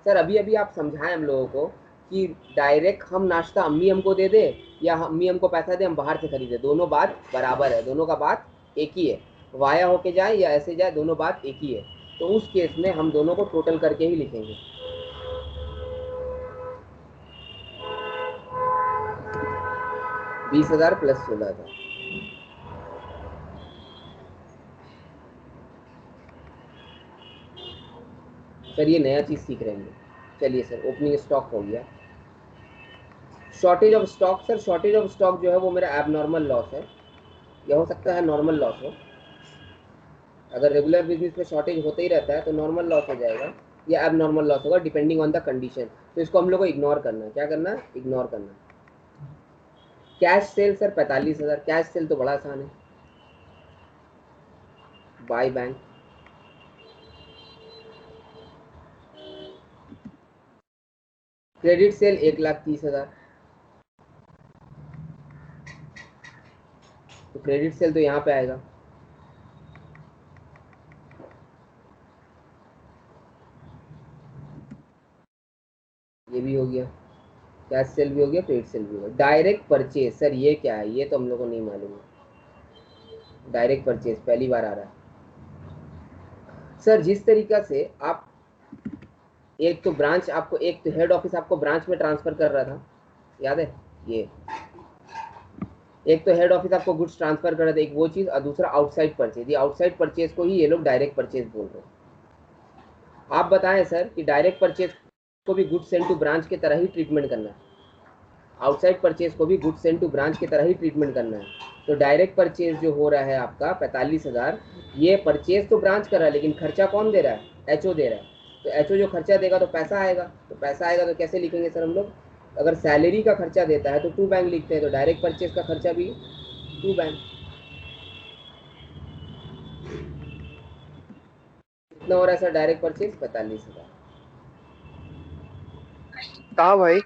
सर अभी अभी आप समझाएं हम लोगों को कि डायरेक्ट हम नाश्ता अम्मी हमको दे दे या अम्मी हमको पैसा दे हम बाहर से खरीदे, दोनों बात बराबर है, दोनों का बात एक ही है, वाया होके जाए या ऐसे जाए दोनों बात एक ही है। तो उस केस में हम दोनों को टोटल करके ही लिखेंगे। 20,000 प्लस 16,000। सर ये नया चीज़ सीख रहे हैं। चलिए सर ओपनिंग स्टॉक हो गया। Shortage of stock, sir shortage of stock जो है वो मेरा एबनॉर्मल लॉस है, यह हो सकता है नॉर्मल लॉस हो। अगर रेगुलर बिजनेस में शॉर्टेज होता ही रहता है तो नॉर्मल लॉस हो जाएगा या एबनॉर्मल लॉस होगा, डिपेंडिंग ऑन द कंडीशन। तो इसको हम लोग को इग्नोर करना है, क्या करना है, इग्नोर करना है। Cash cell sir 45,000, cash cell तो बड़ा आसान है, बाय बैंक। क्रेडिट सेल 1,30,000, तो क्रेडिट सेल तो यहाँ पे आएगा। हो गया, कैश सेल भी हो गया, क्रेडिट सेल भी हो गया। डायरेक्ट परचेज सर ये क्या है, ये तो हम लोग को नहीं मालूम है। डायरेक्ट परचेज पहली बार आ रहा है सर। जिस तरीका से आप एक तो ब्रांच आपको, एक तो हेड ऑफिस आपको ब्रांच में ट्रांसफर कर रहा था, याद है ये, एक तो हेड ऑफिस आपको गुड्स ट्रांसफर कर रहा था, एक वो चीज, और दूसरा आउटसाइड परचेज। ये आउटसाइड परचेज को ही ये लोग डायरेक्ट परचेज बोल रहे हैं। आप बताएं सर कि डायरेक्ट परचेज को भी गुड्स सेंड टू ब्रांच की तरह ही ट्रीटमेंट करना है, आउटसाइड परचेज को भी गुड्स सेंड टू ब्रांच की तरह ही ट्रीटमेंट करना है। तो डायरेक्ट परचेज जो हो रहा है आपका 45,000, ये परचेज तो ब्रांच कर रहा है, लेकिन खर्चा कौन दे रहा है, एचओ दे रहा है। तो एचओ जो खर्चा देगा तो पैसा आएगा, तो पैसा आएगा तो कैसे लिखेंगे सर हम लोग, अगर सैलरी का खर्चा देता है तो टू बैंक लिखते हैं, तो डायरेक्ट परचेज का खर्चा भी टू बैंक। कितना हो रहा है सर डायरेक्ट परचेज, 45,000। कहा भाई,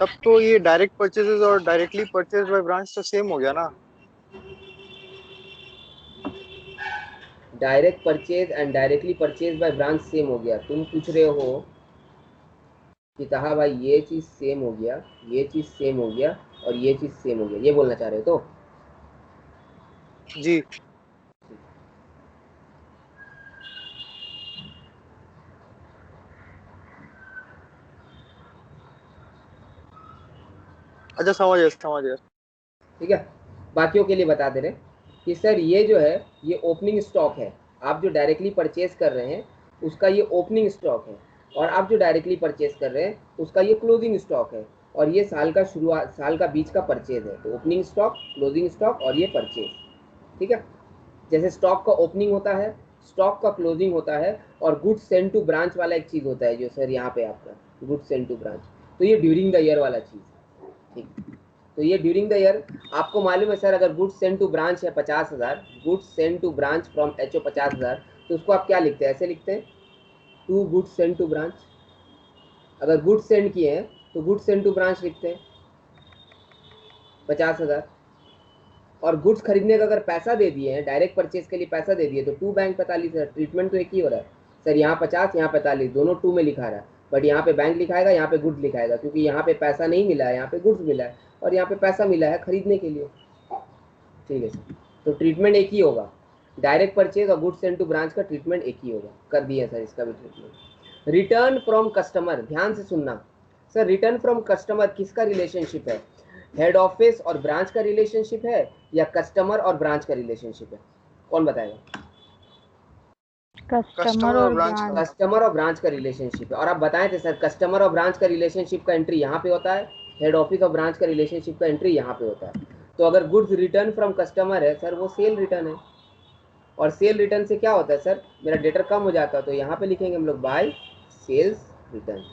तब तो ये डायरेक्ट परचेजेस और डायरेक्टली परचेज बाय ब्रांच तो सेम हो गया ना। Direct purchase and directly purchase by branch same हो गया। तुम पूछ रहे हो कि कहा भाई ये चीज सेम हो गया, ये चीज सेम हो गया और ये चीज सेम हो गया, ये बोलना चाह रहे हो तो जी। अच्छा समझ गया समझ गया। ठीक है। बाकियों के लिए बता दे रहे कि सर ये जो है ये ओपनिंग स्टॉक है, आप जो डायरेक्टली परचेज कर रहे हैं उसका ये ओपनिंग स्टॉक है, और आप जो डायरेक्टली परचेज कर रहे हैं उसका ये क्लोजिंग स्टॉक है, और ये साल का शुरुआत, साल का बीच का परचेज है। तो ओपनिंग स्टॉक, क्लोजिंग स्टॉक और ये परचेज, ठीक है। जैसे स्टॉक का ओपनिंग होता है, स्टॉक का क्लोजिंग होता है, और गुड्स सेंड टू ब्रांच वाला एक चीज होता है जो सर यहाँ पे आपका गुड्स सेंड टू ब्रांच, तो ये ड्यूरिंग द ईयर वाला चीज है, ठीक। तो ये ड्यूरिंग द ईयर आपको मालूम है सर, अगर गुड्स सेंड टू ब्रांच है 50,000, goods send to branch from HO 50,000, तो उसको आप क्या लिखते हैं, ऐसे लिखते हैं to goods send to branch. अगर गुड्स सेंड किए हैं तो गुड्स सेंड टू ब्रांच लिखते हैं 50,000, और गुड्स खरीदने का अगर पैसा दे दिए हैं, डायरेक्ट परचेज के लिए पैसा दे दिए, तो टू बैंक 45,000। ट्रीटमेंट तो एक ही हो रहा है सर, यहाँ 50 यहाँ 45, दोनों टू में लिखा रहा है, बट यहाँ पे बैंक लिखाएगा, यहाँ पे गुड्स लिखाएगा, क्योंकि यहाँ पे पैसा नहीं मिला है, यहाँ पे गुड्स मिला है, और यहाँ पे पैसा मिला है खरीदने के लिए, ठीक है सर। तो ट्रीटमेंट एक ही होगा, डायरेक्ट परचेज और गुड्स सेंड टू ब्रांच का ट्रीटमेंट एक ही होगा। कर दिया सर इसका भी ट्रीटमेंट। रिटर्न फ्रॉम कस्टमर, ध्यान से सुनना सर, रिटर्न फ्रॉम कस्टमर किसका रिलेशनशिप है, हेड ऑफिस और ब्रांच का रिलेशनशिप है या कस्टमर और ब्रांच का रिलेशनशिप है, कौन बताएगा। कस्टमर कस्टमर और और ब्रांच का। ब्रांच। कस्टमर और ब्रांच का रिलेशनशिप है, और आप बताए थे सर कस्टमर और ब्रांच का रिलेशनशिप का एंट्री यहाँ पे होता है, हेड ऑफिस और ब्रांच का रिलेशनशिप का एंट्री यहाँ पे होता है। तो अगर गुड्स रिटर्न फ्रॉम कस्टमर है सर, वो सेल रिटर्न है, और सेल रिटर्न से क्या होता है सर, मेरा डेटर कम हो जाता है, तो यहाँ पे लिखेंगे हम लोग बाय सेल्स रिटर्न।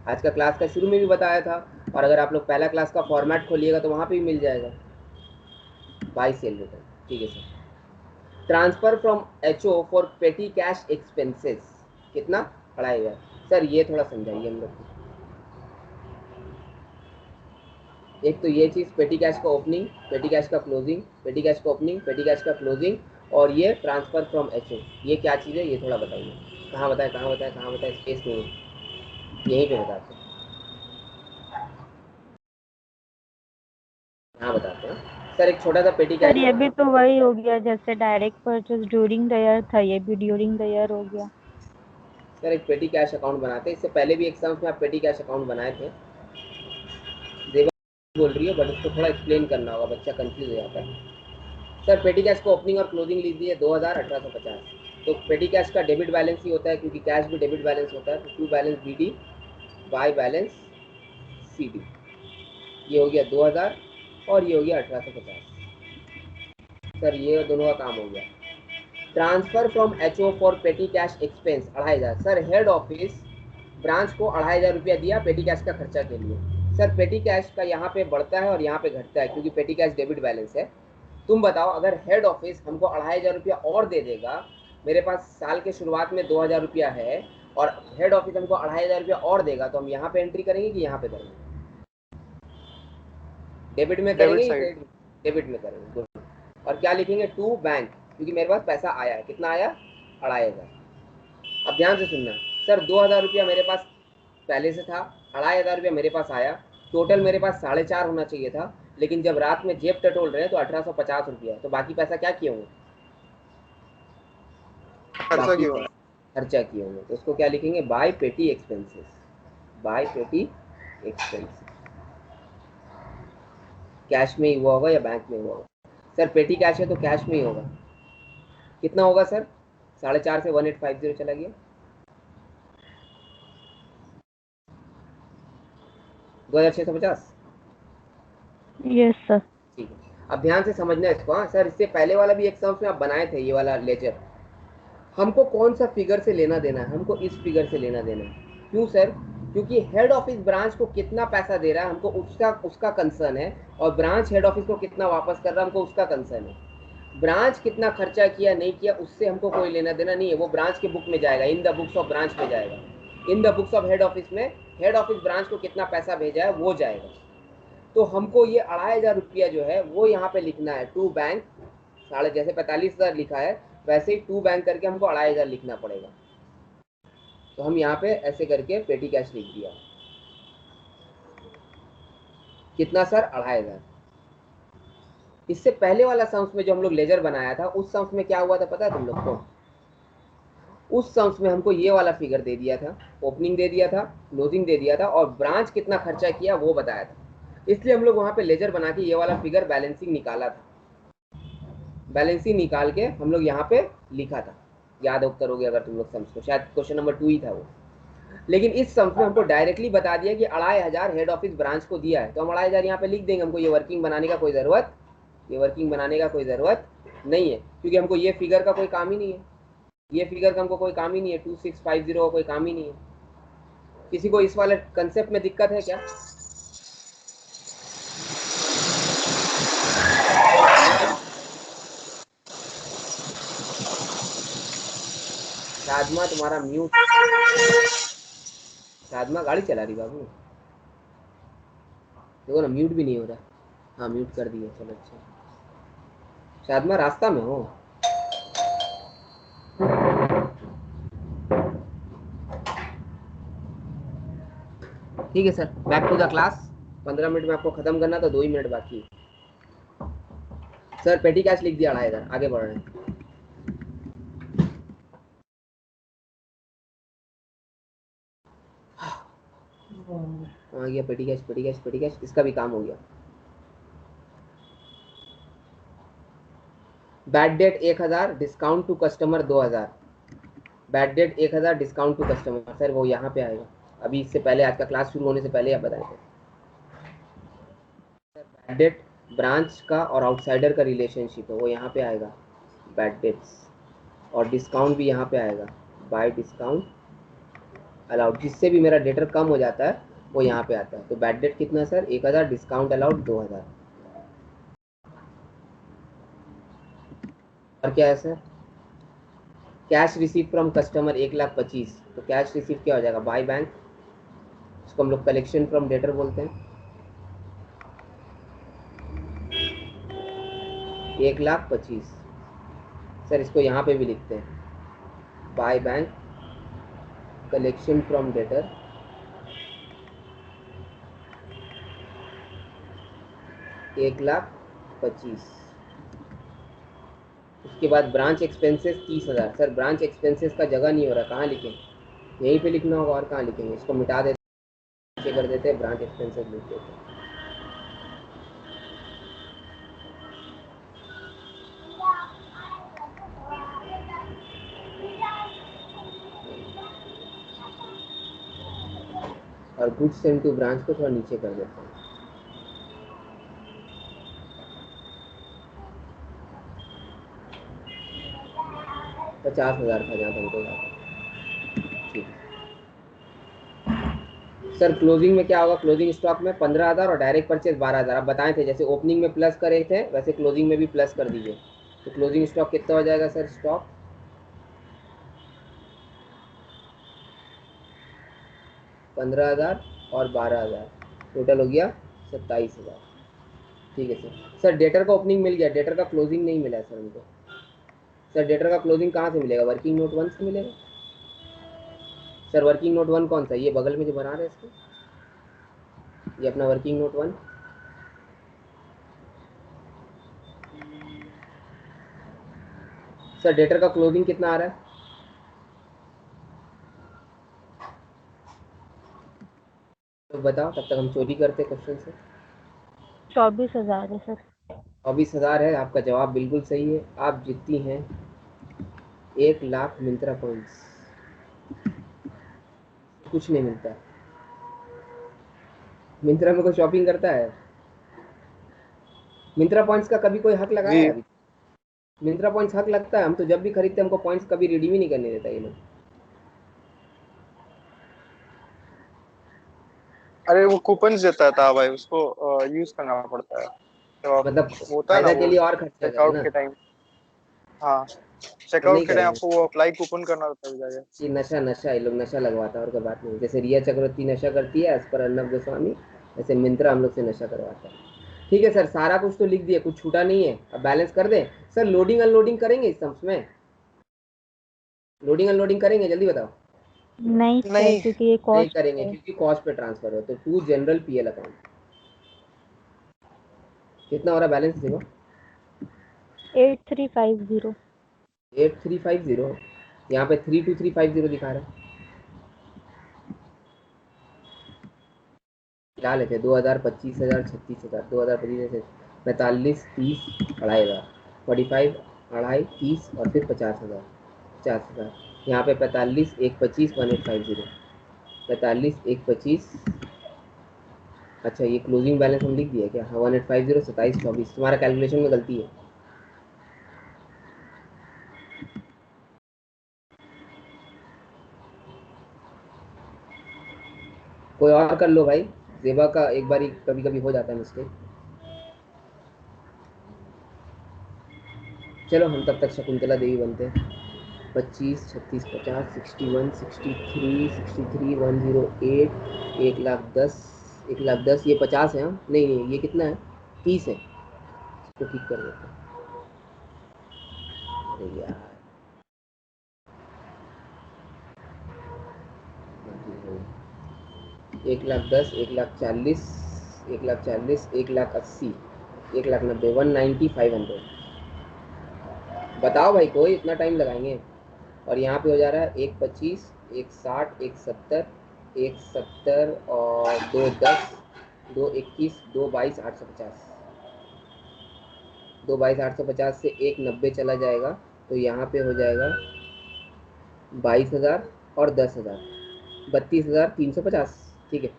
आज का क्लास का शुरू में भी बताया था, और अगर आप लोग पहला क्लास का फॉर्मेट खोलिएगा तो वहाँ पे भी मिल जाएगा बाय सेल रिटर्न, ठीक है sir. Transfer from HO for petty cash expenses, कितना, 2,500 सर, ये थोड़ा समझाइए हम लोग को। एक तो ये चीज़ पेटी कैश का ओपनिंग, पेटी कैश का क्लोजिंग, पेटी कैश का ओपनिंग, पेटी कैश का क्लोजिंग, और ये ट्रांसफर फ्रॉम एचओ, ये क्या चीज़ है, ये थोड़ा बताइए। कहाँ बताए, कहाँ बताए, कहाँ बताए, स्पेस नहीं है, यहीं पे बताते हैं, हाँ बताते हैं सर। एक छोटा सा पेटी सर कैश, ये भी तो वही हो गया जैसे direct purchase during the year था, ये भी ड्यूरिंग द ईयर हो गया। सर एक पेटी कैश अकाउंट बनाते हैं, इससे पहले भी एग्जाम्स में आप पेटी कैश अकाउंट बनाए थे, देवा बोल रही है, बट उसको थोड़ा एक्सप्लेन करना होगा, बच्चा कंफ्यूज हो जाता है। सर पेटी कैश को ओपनिंग और क्लोजिंग लीजिए 2,1850, तो पेटी कैश का डेबिट बैलेंस ही होता है, क्योंकि कैश भी डेबिट बैलेंस होता है, तो to balance B D by balance C D, ये हो गया 2,000 और ये हो गया 1850। सर ये दोनों का काम हो गया। Transfer from H O for petty cash expense 2,500, sir head office branch को 2,500 रुपया दिया पेटी कैश का खर्चा के लिए। सर पेटी कैश का यहाँ पे बढ़ता है और यहाँ पे घटता है, क्योंकि पेटी कैश डेबिट बैलेंस है। तुम बताओ, अगर हेड ऑफिस हमको 2,500 रुपया और दे देगा, मेरे पास साल के शुरुआत में 2,000 रुपया है, और हेड ऑफिस हमको 2,500 रुपया और देगा, तो हम यहाँ पे एंट्री करेंगे कि यहाँ पे करेंगे, डेबिट में डेबिट करेंगे कि साइड। क्रेडिट, डेबिट में करेंगे, गुड। और क्या लिखेंगे, टू बैंक, क्योंकि मेरे पास पैसा आया है, कितना आया, 2,500। अब ध्यान से सुनना सर, 2,000 रुपया मेरे पास पहले से था, 2,500 रुपया मेरे पास आया, टोटल मेरे पास 4.5 होना चाहिए था, लेकिन जब रात में जेब टटोल रहे हैं तो 1850 रुपया, तो बाकी पैसा क्या किए होंगे? खर्चा बाकी क्यों है? खर्चा किए होंगे, तो उसको क्या लिखेंगे? बाय पेटी एक्सपेंसेस, बाय पेटी एक्सपेंसेस। कैश में ही हुआ होगा या बैंक में हुआ होगा? सर पेटी कैश है तो कैश में ही होगा। कितना होगा सर? 4.5 से 1850 चला गया, 2650। Yes sir. ठीक है, अब ध्यान से समझना इसको। हाँ सर, इससे पहले वाला भी एग्जाम्स में आप बनाए थे ये वाला लेजर। हमको कौन सा फिगर से लेना देना है? हमको इस फिगर से लेना देना है। क्यों सर? क्योंकि हेड ऑफिस ब्रांच को कितना पैसा दे रहा है हमको उसका उसका कंसर्न है, और ब्रांच हेड ऑफिस को कितना वापस कर रहा है हमको उसका कंसर्न है। ब्रांच कितना खर्चा किया नहीं किया उससे हमको कोई लेना देना नहीं है, वो ब्रांच के बुक में जाएगा, इन द बुक्स ऑफ ब्रांच में जाएगा। इन the books of head office में हेड ऑफिस ब्रांच को कितना पैसा भेजा है वो जाएगा। तो हमको ये 2,500 रुपया जो है वो यहाँ पे लिखना है टू बैंक। साढ़े जैसे 45,000 लिखा है वैसे ही टू बैंक करके हमको 2,500 लिखना पड़ेगा। तो हम यहाँ पे ऐसे करके पेटी कैश लिख दिया। कितना सर? 2,500। इससे पहले वाला सम्स में जो हम लोग लेजर बनाया था उस सम्स में क्या हुआ था पता है तुम लोग को? उस सम्स में हमको ये वाला फिगर दे दिया था, ओपनिंग दे दिया था, क्लोजिंग दे दिया था, और ब्रांच कितना खर्चा किया वो बताया था। इसलिए हम लोग वहाँ पे लेजर बना के ये वाला फिगर बैलेंसिंग निकाला था। बैलेंसिंग निकाल के हम लोग यहाँ पे लिखा था, याद करोगे अगर तुम लोग सम्स को, शायद क्वेश्चन नंबर 2 ही था वो। लेकिन इस सम्स में हमको डायरेक्टली बता दिया कि 2,500 हेड ऑफिस ब्रांच को दिया है, तो हम 2,500 यहाँ पे लिख देंगे। हमको ये वर्किंग बनाने का कोई ज़रूरत नहीं है, क्योंकि हमको ये फिगर का कोई काम ही नहीं है, ये फिगर का हमको कोई काम ही नहीं है, 2650 का कोई काम ही नहीं है। किसी को इस वाले कंसेप्ट में दिक्कत है क्या? साधमा तुम्हारा म्यूट, साधमा गाड़ी चला रही बाबू, देखो ना म्यूट भी नहीं हो रहा। हाँ म्यूट कर दिया, चलो अच्छा। साधमा रास्ता में हो? ठीक है sir, back to the class. 15 minute में आपको खत्म करना, तो 2 ही मिनट बाकी है। सर पेटी कैश लिख दिया 2,500, आगे बढ़ रहे हैं। आ गया पेटी कैश, पेटी कैश, पेटी कैश, इसका भी काम हो गया। Bad debt 1,000, discount to customer 2,000। Bad debt 1,000, discount to customer, sir वो यहाँ पे आएगा। अभी इससे पहले, आज का क्लास शुरू होने से पहले आप बताए थे। बैड डेट ब्रांच का और आउटसाइडर का रिलेशनशिप है, वो यहाँ पे आएगा, बैड डेट्स। और डिस्काउंट भी यहाँ पे आएगा, बाय डिस्काउंट अलाउड। जिससे भी मेरा डेटर कम हो जाता है वो यहाँ पे आता है। तो बैड डेट कितना सर? 1,000, discount allowed 2,000। और क्या है sir? Cash receive from customer 1,25,000। तो कैश रिसीव क्या हो जाएगा? बाय बैंक, इसको हम लोग कलेक्शन फ्रॉम डेटर बोलते हैं। 1,25,000 सर, इसको यहाँ पे भी लिखते हैं, by bank collection from debtor 1,25,000। उसके बाद branch expenses 30,000। Sir branch expenses का जगह नहीं हो रहा, कहाँ लिखें? यहीं पे लिखना होगा, और कहाँ लिखेंगे? इसको मिटा देते, नीचे कर देते हैं, ब्रांच एक्सपेंसेस लिख देते हैं। और गुड्स सेंड टू ब्रांच को थोड़ा नीचे कर देते हैं। $50,000 था जहाँ हमको याद है। ठीक है सर, क्लोजिंग में क्या होगा? क्लोजिंग स्टॉक में 15,000 और डायरेक्ट परचेज 12,000। आप बताए थे जैसे ओपनिंग में प्लस करे थे वैसे क्लोजिंग में भी प्लस कर दीजिए। तो क्लोजिंग स्टॉक कितना हो जाएगा सर? स्टॉक 15,000 और 12,000, टोटल हो गया 27,000। ठीक है सर। सर डेटर का ओपनिंग मिल गया, डेटर का क्लोजिंग नहीं मिला है सर हमको। सर डेटर का क्लोजिंग कहाँ से मिलेगा? वर्किंग नोट 1 से मिलेगा। सर वर्किंग नोट 1 कौन सा, ये बगल में जो बना रहे हैं इसको, ये अपना वर्किंग नोट 1। सर डेटर का क्लोजिंग कितना आ रहा है? तो बताओ, तब तक हम चोरी करते क्वेश्चन से। 24,000 है सर। 24,000 है आपका जवाब, बिल्कुल सही है। आप जीतती हैं 1,00,000 मिंत्रा पॉइंट्स। कुछ नहीं मिलता है, मिंत्रा में कोई शॉपिंग करता है? मिंत्रा पॉइंट्स का कभी कोई हक लगाया जी। है अभी? मिंत्रा पॉइंट्स हक लगता है? हम तो जब भी खरीदते हैं हमको पॉइंट्स कभी रिडीम ही नहीं करने देता ये लोग। अरे वो कूपन देता था भाई, उसको यूज करना पड़ता है। तो आप, मतलब होता है ना फायदा के वो लिए और खर्चा करें चेकआउट ना, के टाइम। हाँ, तो नहीं चेकआउट के टाइम करेंगे। आपको वो अप्लाई कूपन करना रहता है जाके। ये नशा नशा, ये लोग नशा लगवाता है और कोई बात नहीं। जैसे रिया चक्रवर्ती नशा करती है एज पर अर्नब गोस्वामी, वैसे मिंत्रा हम लोग से नशा करवाता है। ठीक है सर, सारा कुछ तो लिख दिया, कुछ छूटा नहीं है, अब बैलेंस कर दें। सर लोडिंग अनलोडिंग करेंगे इस सम्स में? लोडिंग अनलोडिंग करेंगे, जल्दी बताओ। नहीं सर, नहीं। क्योंकि ये नहीं कॉस्ट करेंगे है। क्योंकि कॉस्ट पे ट्रांसफर हो, तो टू जनरल पीएल अकाउंट। कितना हो रहा बैलेंस देखो? 8350। 8350। यहाँ पे 32350 दिखा रहा है। क्या लेते? 2,000, 25,000, 36,000, 2,025, 45, 30, 2,500, 45, 2,500, 30 और फिर 50,000, 50,000। यहाँ पे 45, 125, 1850, 45, 125। अच्छा ये क्लोजिंग बैलेंस हम लिख दिया क्या? हाँ 1850, 27, 24। तुम्हारा कैलकुलेशन में गलती है। कोई और कर लो भाई, जेबा का एक बार कभी कभी हो जाता है मिस्टेक। चलो हम तब तक शकुंतला देवी बनते हैं। 25, 36, 50, 61, 63, 63, 108, 1,10,000, 1,10,000, ये 50 है। हाँ नहीं नहीं, ये कितना है? 30 है। इसको ठीक कर देते हैं। अरे यार, 1,10,000, 1,40,000, 1,40,000, 1,80,000, 1,90,000, 190, 500। बताओ भाई, कोई इतना टाइम लगाएंगे? और यहाँ पे हो जा रहा है 1,25, 1,60, 1,70, 1,70 और 2,10, 2,21, 2,22, 850, 2,22, 850 से 1,90 चला जाएगा, तो यहाँ पे हो जाएगा 22,000 और 10,000, 32,350। ठीक है,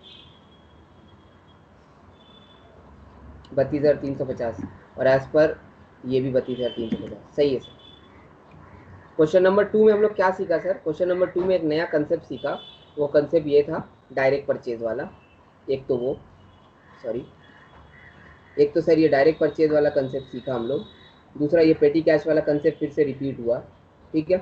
32,350। और एज पर ये भी 32,350 सही है सर। क्वेश्चन नंबर 2 में हम लोग क्या सीखा सर? क्वेश्चन नंबर 2 में एक नया कंसेप्ट सीखा। वो कंसेप्ट ये था डायरेक्ट परचेज वाला। एक तो वो, सॉरी, एक तो सर ये डायरेक्ट परचेज वाला कंसेप्ट सीखा हम लोग। दूसरा ये पेटी कैश वाला कंसेप्ट फिर से रिपीट हुआ। ठीक है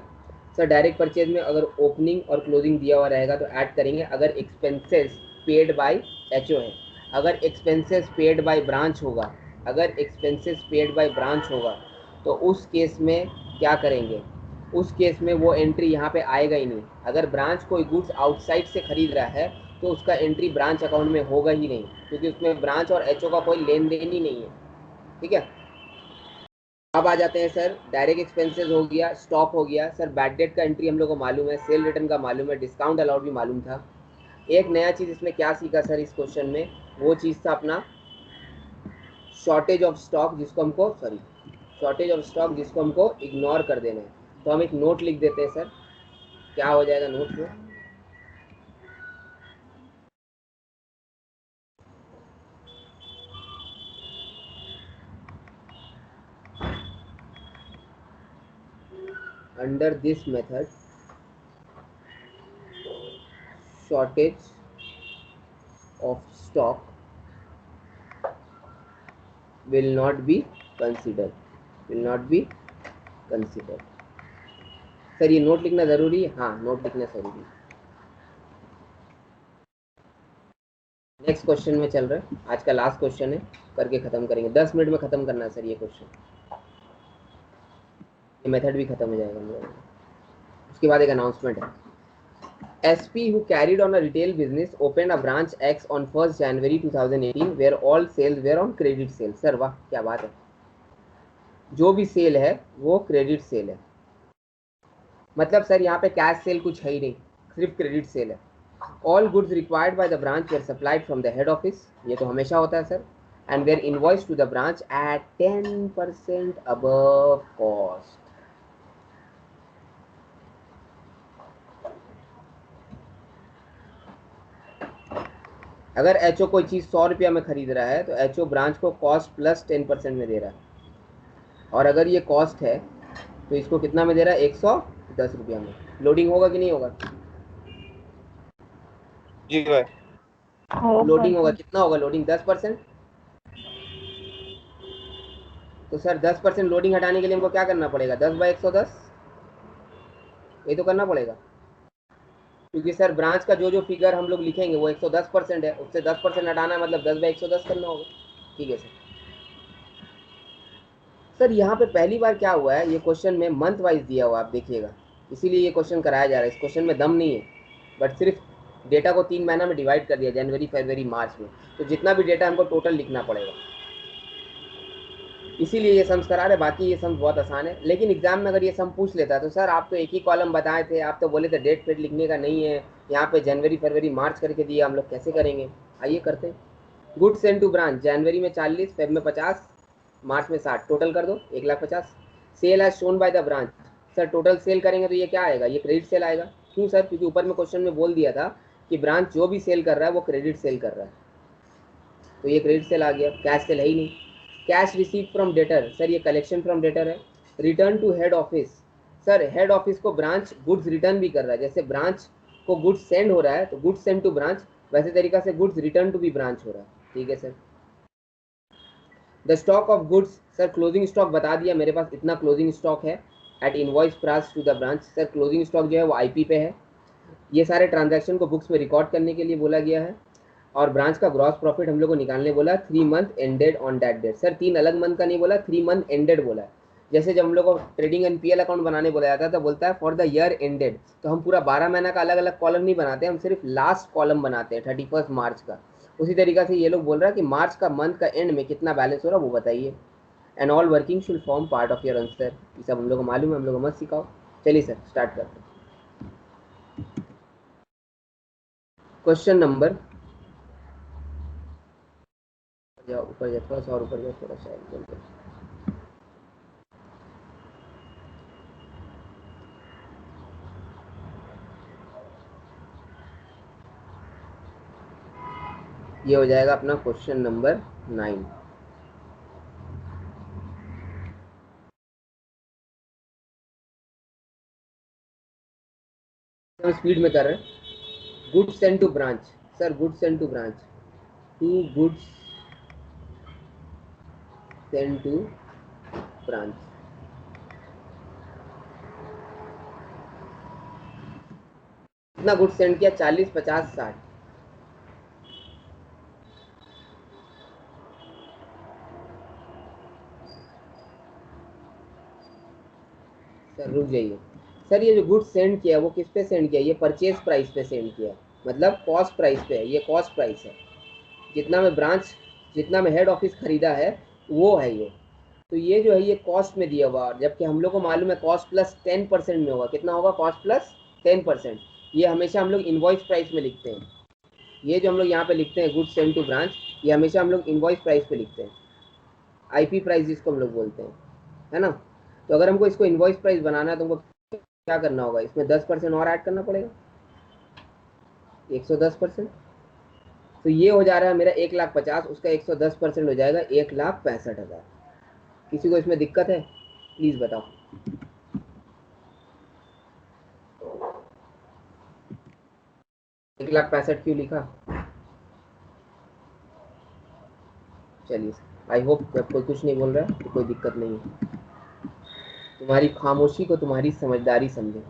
सर, डायरेक्ट परचेज में अगर ओपनिंग और क्लोजिंग दिया हुआ रहेगा तो ऐड करेंगे अगर एक्सपेंसेस पेड बाय एचओ है। अगर एक्सपेंसेस पेड बाय ब्रांच होगा, अगर एक्सपेंसेस पेड बाय ब्रांच होगा तो उस केस में क्या करेंगे? उस केस में वो एंट्री यहाँ पे आएगा ही नहीं। अगर ब्रांच कोई गुड्स आउटसाइड से खरीद रहा है तो उसका एंट्री ब्रांच अकाउंट में होगा ही नहीं, क्योंकि उसमें ब्रांच और एचओ का कोई लेन देन ही नहीं है। ठीक है, अब आ जाते हैं सर, डायरेक्ट एक्सपेंसेस हो गया, स्टॉक हो गया। सर बैड डेट का एंट्री हम लोग को मालूम है, सेल रिटर्न का मालूम है, डिस्काउंट अलाउड भी मालूम था। एक नया चीज़ इसमें क्या सीखा सर इस क्वेश्चन में? वो चीज़ था अपना शॉर्टेज ऑफ स्टॉक, जिसको हमको सॉरी शॉर्टेज ऑफ स्टॉक जिसको हमको इग्नोर कर देना है। तो हम एक नोट लिख देते हैं सर, क्या हो जाएगा नोट में? Under this method shortage of stock will not be considered, will not be considered। Sir ये नोट लिखना जरूरी है? हाँ नोट लिखना जरूरी है। नेक्स्ट क्वेश्चन में चल रहा है, आज का लास्ट क्वेश्चन है, करके खत्म करेंगे। 10 मिनट में खत्म करना है सर ये क्वेश्चन, ये मेथड भी खत्म हो जाएगा हम लोगों का। उसके बाद एक अनाउंसमेंट है। SP who carried on a retail business opened a branch X on 1st January 2018 where all sales were on credit sale. Sir वाह क्या बात है, जो भी सेल है वो क्रेडिट सेल है। मतलब सर यहाँ पे कैश सेल कुछ है ही नहीं, सिर्फ क्रेडिट सेल है। All goods required by the branch were supplied from the head office, ये तो हमेशा होता है sir, and were invoice to the branch at 10% above cost. अगर एचओ कोई चीज़ 100 रुपया में खरीद रहा है तो एचओ ब्रांच को कॉस्ट प्लस 10% में दे रहा है, और अगर ये कॉस्ट है तो इसको कितना में दे रहा है, 110 रुपया में। लोडिंग होगा कि नहीं होगा? जी भाई। लोडिंग होगा, कितना होगा लोडिंग? 10%। तो सर 10% लोडिंग हटाने के लिए हमको क्या करना पड़ेगा, 10/110 ये तो करना पड़ेगा, क्योंकि सर ब्रांच का जो जो फिगर हम लोग लिखेंगे वो 110% है, उससे 10% हटाना है मतलब 10/110 करना होगा। ठीक है सर यहाँ पे पहली बार क्या हुआ है, ये क्वेश्चन में मंथ वाइज दिया हुआ आप देखिएगा, इसीलिए ये क्वेश्चन कराया जा रहा है। इस क्वेश्चन में दम नहीं है, बट सिर्फ डेटा को 3 महीना में डिवाइड कर दिया, जनवरी फरवरी मार्च में, तो जितना भी डेटा हमको टोटल लिखना पड़ेगा, इसीलिए ये सम्स करा रहे। बाकी ये सम्स बहुत आसान है, लेकिन एग्जाम में अगर ये सम पूछ लेता तो सर आप तो एक ही कॉलम बताए थे, आप तो बोले थे डेट फिट लिखने का नहीं है, यहाँ पे जनवरी फरवरी मार्च करके दिया, हम लोग कैसे करेंगे? आइए करते हैं। गुड सेंड टू ब्रांच, जनवरी में 40, फेब में 50, मार्च में 60, टोटल कर दो 1,50,000। Sale as shown by the branch, sir total sale करेंगे तो ये क्या आएगा, ये क्रेडिट सेल आएगा। क्यों सर? क्योंकि ऊपर में क्वेश्चन में बोल दिया था कि ब्रांच जो भी सेल कर रहा है वो क्रेडिट सेल कर रहा है, तो ये क्रेडिट सेल आ गया, कैश सेल है ही नहीं। Cash receive from debtor, sir ये कलेक्शन फ्रॉम डेटर है। Return to head office, sir head office को ब्रांच गुड्स रिटर्न भी कर रहा है, जैसे ब्रांच को गुड्स सेंड हो रहा है तो गुड्स सेंड टू ब्रांच, वैसे तरीका से गुड्स रिटर्न टू भी ब्रांच हो रहा है। ठीक है सर। The stock of goods, sir closing stock बता दिया, मेरे पास इतना क्लोजिंग स्टॉक है at invoice price to the branch, sir closing stock जो है वो आईपी पे है। ये सारे ट्रांजैक्शन को बुक्स में रिकॉर्ड करने के लिए बोला गया है, और ब्रांच का ग्रॉस प्रॉफिट हम लोग को निकालने बोला 3 month ended on that date. Sir 3 अलग मंथ का नहीं बोला, 3 मंथ एंडेड बोला है। जैसे जब हम लोग को ट्रेडिंग एंड पीएल अकाउंट बनाने बोला जाता है तो बोलता है फॉर द ईयर एंडेड, तो हम पूरा 12 महीना का अलग अलग कॉलम नहीं बनाते, हम सिर्फ लास्ट कॉलम बनाते हैं 31 मार्च का। उसी तरीका से ये लोग बोल रहा है कि मार्च का मंथ का एंड में कितना बैलेंस हो रहा है वो बताइए, and all working should form part of your answer. ये सब हम लोग को मालूम है, हम लोग को मत सिखाओ। चलिए सर स्टार्ट करते हैं। क्वेश्चन नंबर, जाओ ऊपर जाओ, थोड़ा सा और ऊपर जाओ, थोड़ा सा जल्दी। ये हो जाएगा अपना क्वेश्चन नंबर 9। हम स्पीड में कर रहे हैं। Goods send to branch, sir goods send to branch, to goods send to branch, कितना गुड्स सेंड किया, 40 50 60। सर रुक जाइए, सर ये जो गुड्स सेंड किया वो किस पे सेंड किया, ये परचेज प्राइस पे सेंड किया, मतलब कॉस्ट प्राइस पे है, ये कॉस्ट प्राइस है। जितना में ब्रांच, जितना में हेड ऑफिस खरीदा है वो है ये, तो ये जो है ये कॉस्ट में दिया हुआ, जबकि हम लोग को मालूम है कॉस्ट प्लस 10% में होगा। कितना होगा, कॉस्ट प्लस 10%। ये हमेशा हम लोग इनवॉइस प्राइस में लिखते हैं, ये जो हम लोग यहाँ पे लिखते हैं गुड्स सेंड टू ब्रांच, ये हमेशा हम लोग इनवॉइस प्राइस पे लिखते हैं, आईपी प्राइस जिसको हम लोग बोलते हैं, है ना। तो अगर हमको इसको इनवॉइस प्राइस बनाना है तो हमको क्या करना होगा, इसमें 10% और ऐड करना पड़ेगा, 110%। तो ये हो जा रहा है मेरा 1,50,000, उसका 110% हो जाएगा 1,65,000। किसी को इसमें दिक्कत है प्लीज बताओ। 1,65,000 क्यों लिखा? चलिए आई होप जब कोई कुछ नहीं बोल रहा है तो कोई दिक्कत नहीं है, तुम्हारी खामोशी को तुम्हारी समझदारी समझे।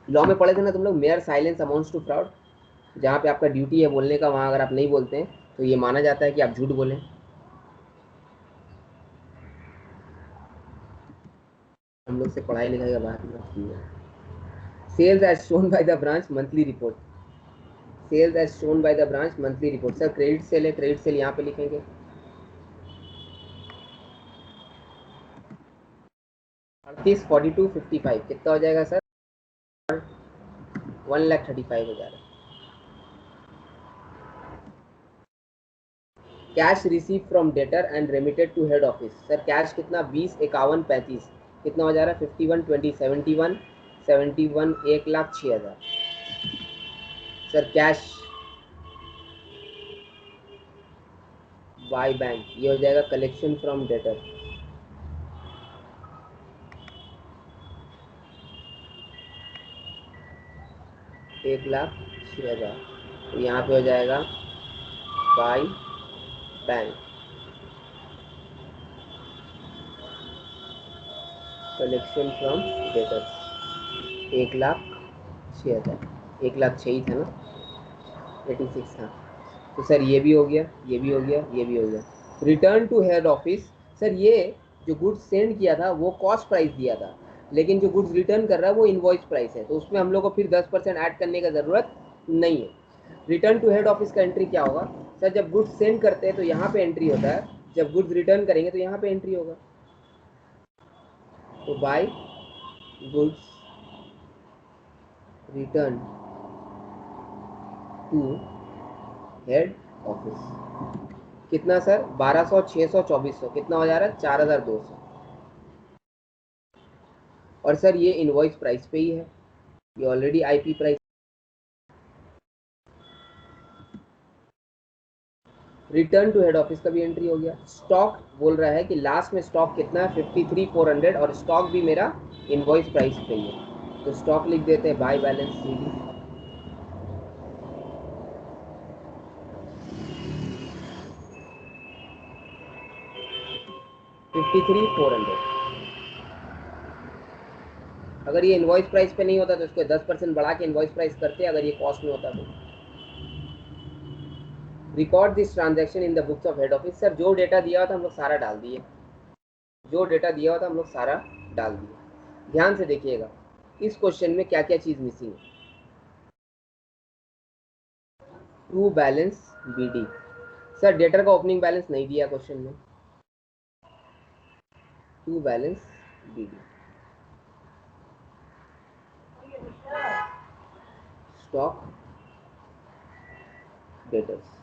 लॉ में पढ़े थे ना तुम लोग, mere silence amounts to fraud, जहाँ पे आपका ड्यूटी है बोलने का, वहाँ अगर आप नहीं बोलते हैं तो ये माना जाता है कि आप झूठ बोलें। हम लोग से पढ़ाई लिखाई का बात मत कीजिए। Sales as shown by the branch monthly report, sales as shown by the branch monthly report. Sir credit sale है, क्रेडिट सेल यहाँ पे लिखेंगे 38, 42, 55 कितना हो जाएगा सर? 1,35,000 हो जाएगा। Cash receive from debtor and remitted to head office. Sir cash कितना? 20, 51, 35 कितना हो जा रहा है? 51, 20, 71, 71 1,06,000। सर कैश बाय बैंक, ये हो जाएगा कलेक्शन फ्रॉम डेटर। एक लाख 6,000, तो यहाँ पे हो जाएगा by bank collection from debtors 1,06,000, 1,06,000 ही था ना, 86 था। तो सर ये भी हो गया, ये भी हो गया, ये भी हो गया। Return to head office. Sir ये जो गुड्स सेंड किया था वो कॉस्ट प्राइस दिया था, लेकिन जो गुड्स रिटर्न कर रहा है वो इनवॉइस प्राइस है, तो उसमें हम लोग को फिर 10% ऐड करने का ज़रूरत नहीं है। रिटर्न टू हेड ऑफिस का एंट्री क्या होगा? सर जब गुड्स सेंड करते हैं तो यहाँ पे एंट्री होता है, जब गुड्स रिटर्न करेंगे तो यहाँ पे एंट्री होगा। तो by goods return to head office कितना सर? 1200, 600, 2400 कितना हो जा रहा है? 4,200। और सर ये इनवॉइस प्राइस पे ही है, ये already IP price. Return to head office का भी एंट्री हो गया। स्टॉक बोल रहा है कि लास्ट में स्टॉक कितना है? 53,400, और स्टॉक भी मेरा इनवॉइस प्राइस पे ही है, तो स्टॉक लिख देते हैं बाय बैलेंस सीडी। अगर ये इनवॉइस प्राइस पे नहीं होता तो इसको 10% बढ़ा के इनवॉइस प्राइस करते, अगर ये कॉस्ट में होता तो। Record this transaction in the books of head office. Sir जो डेटा दिया हुआ था हम लोग सारा डाल दिए, जो डेटा दिया हुआ था हम लोग सारा डाल दिए। ध्यान से देखिएगा इस क्वेश्चन में क्या क्या चीज़ मिसिंग है। To balance BD. Sir debtor का ओपनिंग बैलेंस नहीं दिया क्वेश्चन में। To balance BD, stock debtors.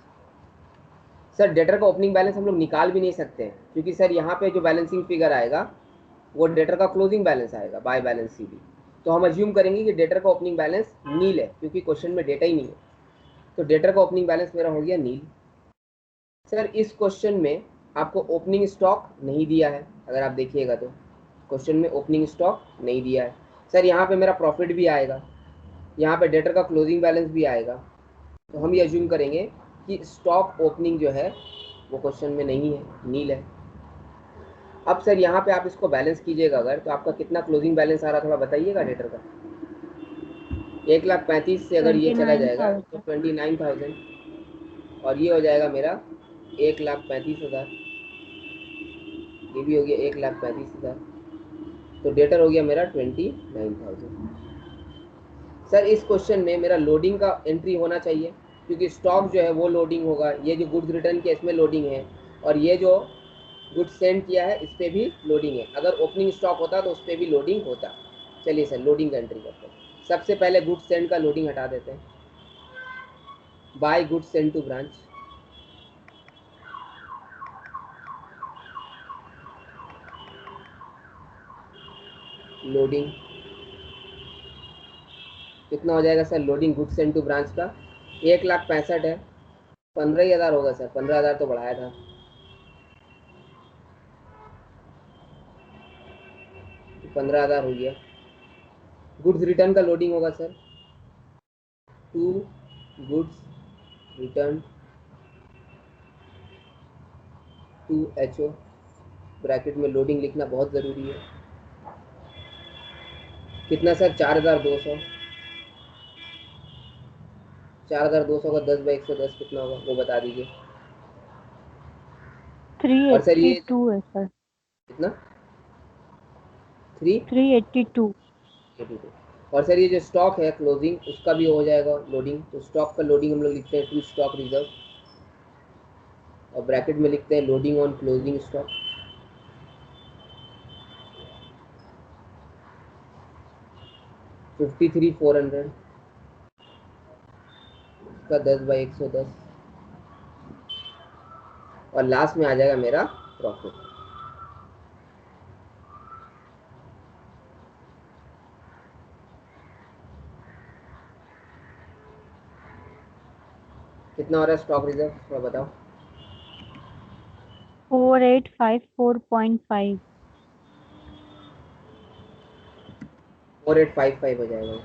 Sir debtor का ओपनिंग बैलेंस हम लोग निकाल भी नहीं सकते हैं, क्योंकि सर यहाँ पे जो बैलेंसिंग फिगर आएगा वो डेटर का क्लोजिंग बैलेंस आएगा बाय बैलेंस सीडी। तो हम अज्यूम करेंगे कि डेटर का ओपनिंग बैलेंस नील है, क्योंकि क्वेश्चन में डेटा ही नहीं है, तो डेटर का ओपनिंग बैलेंस मेरा हो गया नील। सर इस क्वेश्चन में आपको ओपनिंग स्टॉक नहीं दिया है, अगर आप देखिएगा तो क्वेश्चन में ओपनिंग स्टॉक नहीं दिया है। सर यहाँ पे मेरा प्रॉफिट भी आएगा, यहाँ पे डेटर का क्लोजिंग बैलेंस भी आएगा, तो हम ये अज्यूम करेंगे कि स्टॉक ओपनिंग जो है वो क्वेश्चन में नहीं है, नील है। अब सर यहाँ पे आप इसको बैलेंस कीजिएगा अगर, तो आपका कितना क्लोजिंग बैलेंस आ रहा थोड़ा बताइएगा डेटर का। 1,35,000 से अगर ये चला जाएगा तो 29,000, और ये हो जाएगा मेरा 1,35,000, ये भी हो गया 1,35,000, तो डेटर हो गया मेरा 29,000। सर इस क्वेश्चन में मेरा लोडिंग का एंट्री होना चाहिए, क्योंकि स्टॉक जो है वो लोडिंग होगा, ये जो गुड्स रिटर्न किया इसमें लोडिंग है, और ये जो गुड्स सेंड किया है इस पर भी लोडिंग है। अगर ओपनिंग स्टॉक होता तो उस पर भी लोडिंग होता। चलिए सर लोडिंग का एंट्री करते हैं। सबसे पहले गुड्स सेंड का लोडिंग हटा देते हैं, by goods send to branch. Loading कितना हो जाएगा sir? Loading goods send to branch का 1,65,000 है, 15,000 होगा सर, 15,000 तो बढ़ाया था, 15,000 हो गया। गुड्स रिटर्न का लोडिंग होगा sir, to goods return to HO, bracket में लोडिंग लिखना बहुत ज़रूरी है। कितना सर? 4,200। 4,200 का 10/110 कितना होगा वो बता दीजिए। और सर ये 382 है सर, कितना? 382। 382। और सर ये जो स्टॉक है क्लोजिंग उसका भी हो जाएगा लोडिंग, तो स्टॉक का लोडिंग हम लोग लिखते हैं टू स्टॉक रिजर्व, और ब्रैकेट में लिखते हैं लोडिंग ऑन क्लोजिंग स्टॉक। $53,400 का 10/110, और लास्ट में आ जाएगा मेरा प्रॉफिट। कितना हो रहा है स्टॉक रिजर्व थोड़ा बताओ। 4854.5। 4855 हो जाएगा।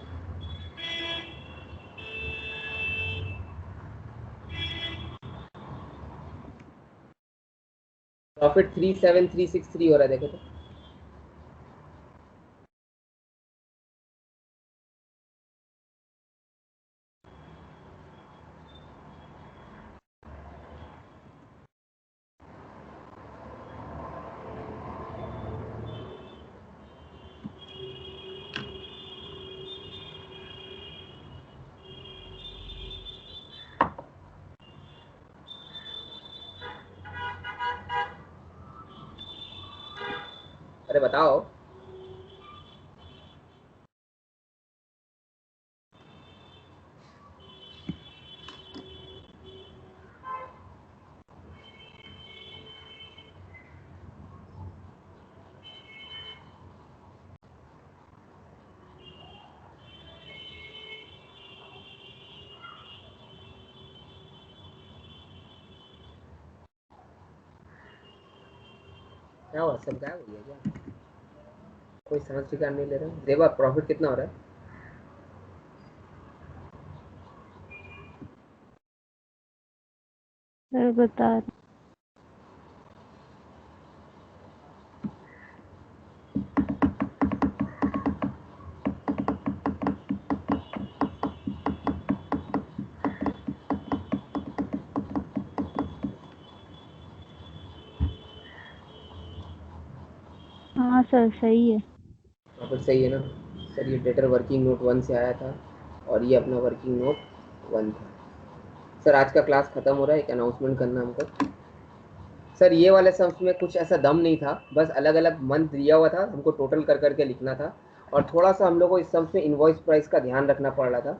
प्रॉफिट 37363 हो रहा है, देखो तो। अरे बताओ। क्या हुआ, सब गायब हो गया क्या? कोई समझ ठिकान नहीं ले रहा। देवा प्रॉफिट कितना हो रहा है? सर बता रहे। हाँ सर सही है। प्रॉफिट सही है ना? सर ये डेटर वर्किंग नोट 1 से आया था, और ये अपना वर्किंग नोट 1 था। सर आज का क्लास खत्म हो रहा है, एक अनाउंसमेंट करना हमको। सर ये वाले सम्स में कुछ ऐसा दम नहीं था, बस अलग अलग मंथ दिया हुआ था, हमको टोटल कर करके लिखना था, और थोड़ा सा हम लोग को इस सम्स में इनवॉइस प्राइस का ध्यान रखना पड़ रहा था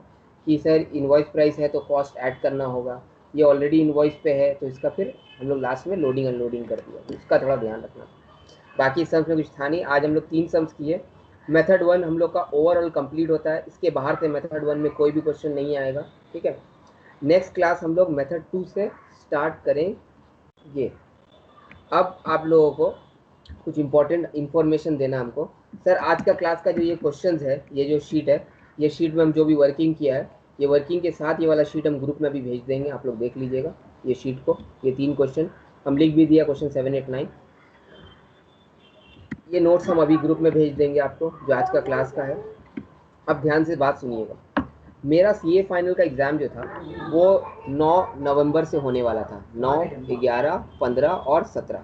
कि सर इनवॉइस प्राइस है तो कॉस्ट ऐड करना होगा, ये ऑलरेडी इनवॉइस पे है तो इसका फिर हम लोग लास्ट में लोडिंग अनलोडिंग कर दिया, तो इसका थोड़ा ध्यान रखना था। बाकी सम्स में कुछ था नहीं। आज हम लोग 3 सम्स किए। मेथड 1 हम लोग का ओवरऑल कंप्लीट होता है, इसके बाहर से मेथड 1 में कोई भी क्वेश्चन नहीं आएगा, ठीक है। नेक्स्ट क्लास हम लोग मेथड 2 से स्टार्ट करेंगे। अब आप लोगों को कुछ इंपॉर्टेंट इन्फॉर्मेशन देना हमको। सर आज का क्लास का जो ये क्वेश्चंस है, ये जो शीट है, ये शीट में हम जो भी वर्किंग किया है, ये वर्किंग के साथ ये वाला शीट हम ग्रुप में भी भेज देंगे, आप लोग देख लीजिएगा ये शीट को। ये 3 क्वेश्चन हम लिख भी दिया, क्वेश्चन 7, 8, 9। ये नोट्स हम अभी ग्रुप में भेज देंगे आपको, जो आज का क्लास का है। अब ध्यान से बात सुनिएगा। मेरा सीए फाइनल का एग्ज़ाम जो था वो 9 नवंबर से होने वाला था, 9, 11, 15 और 17,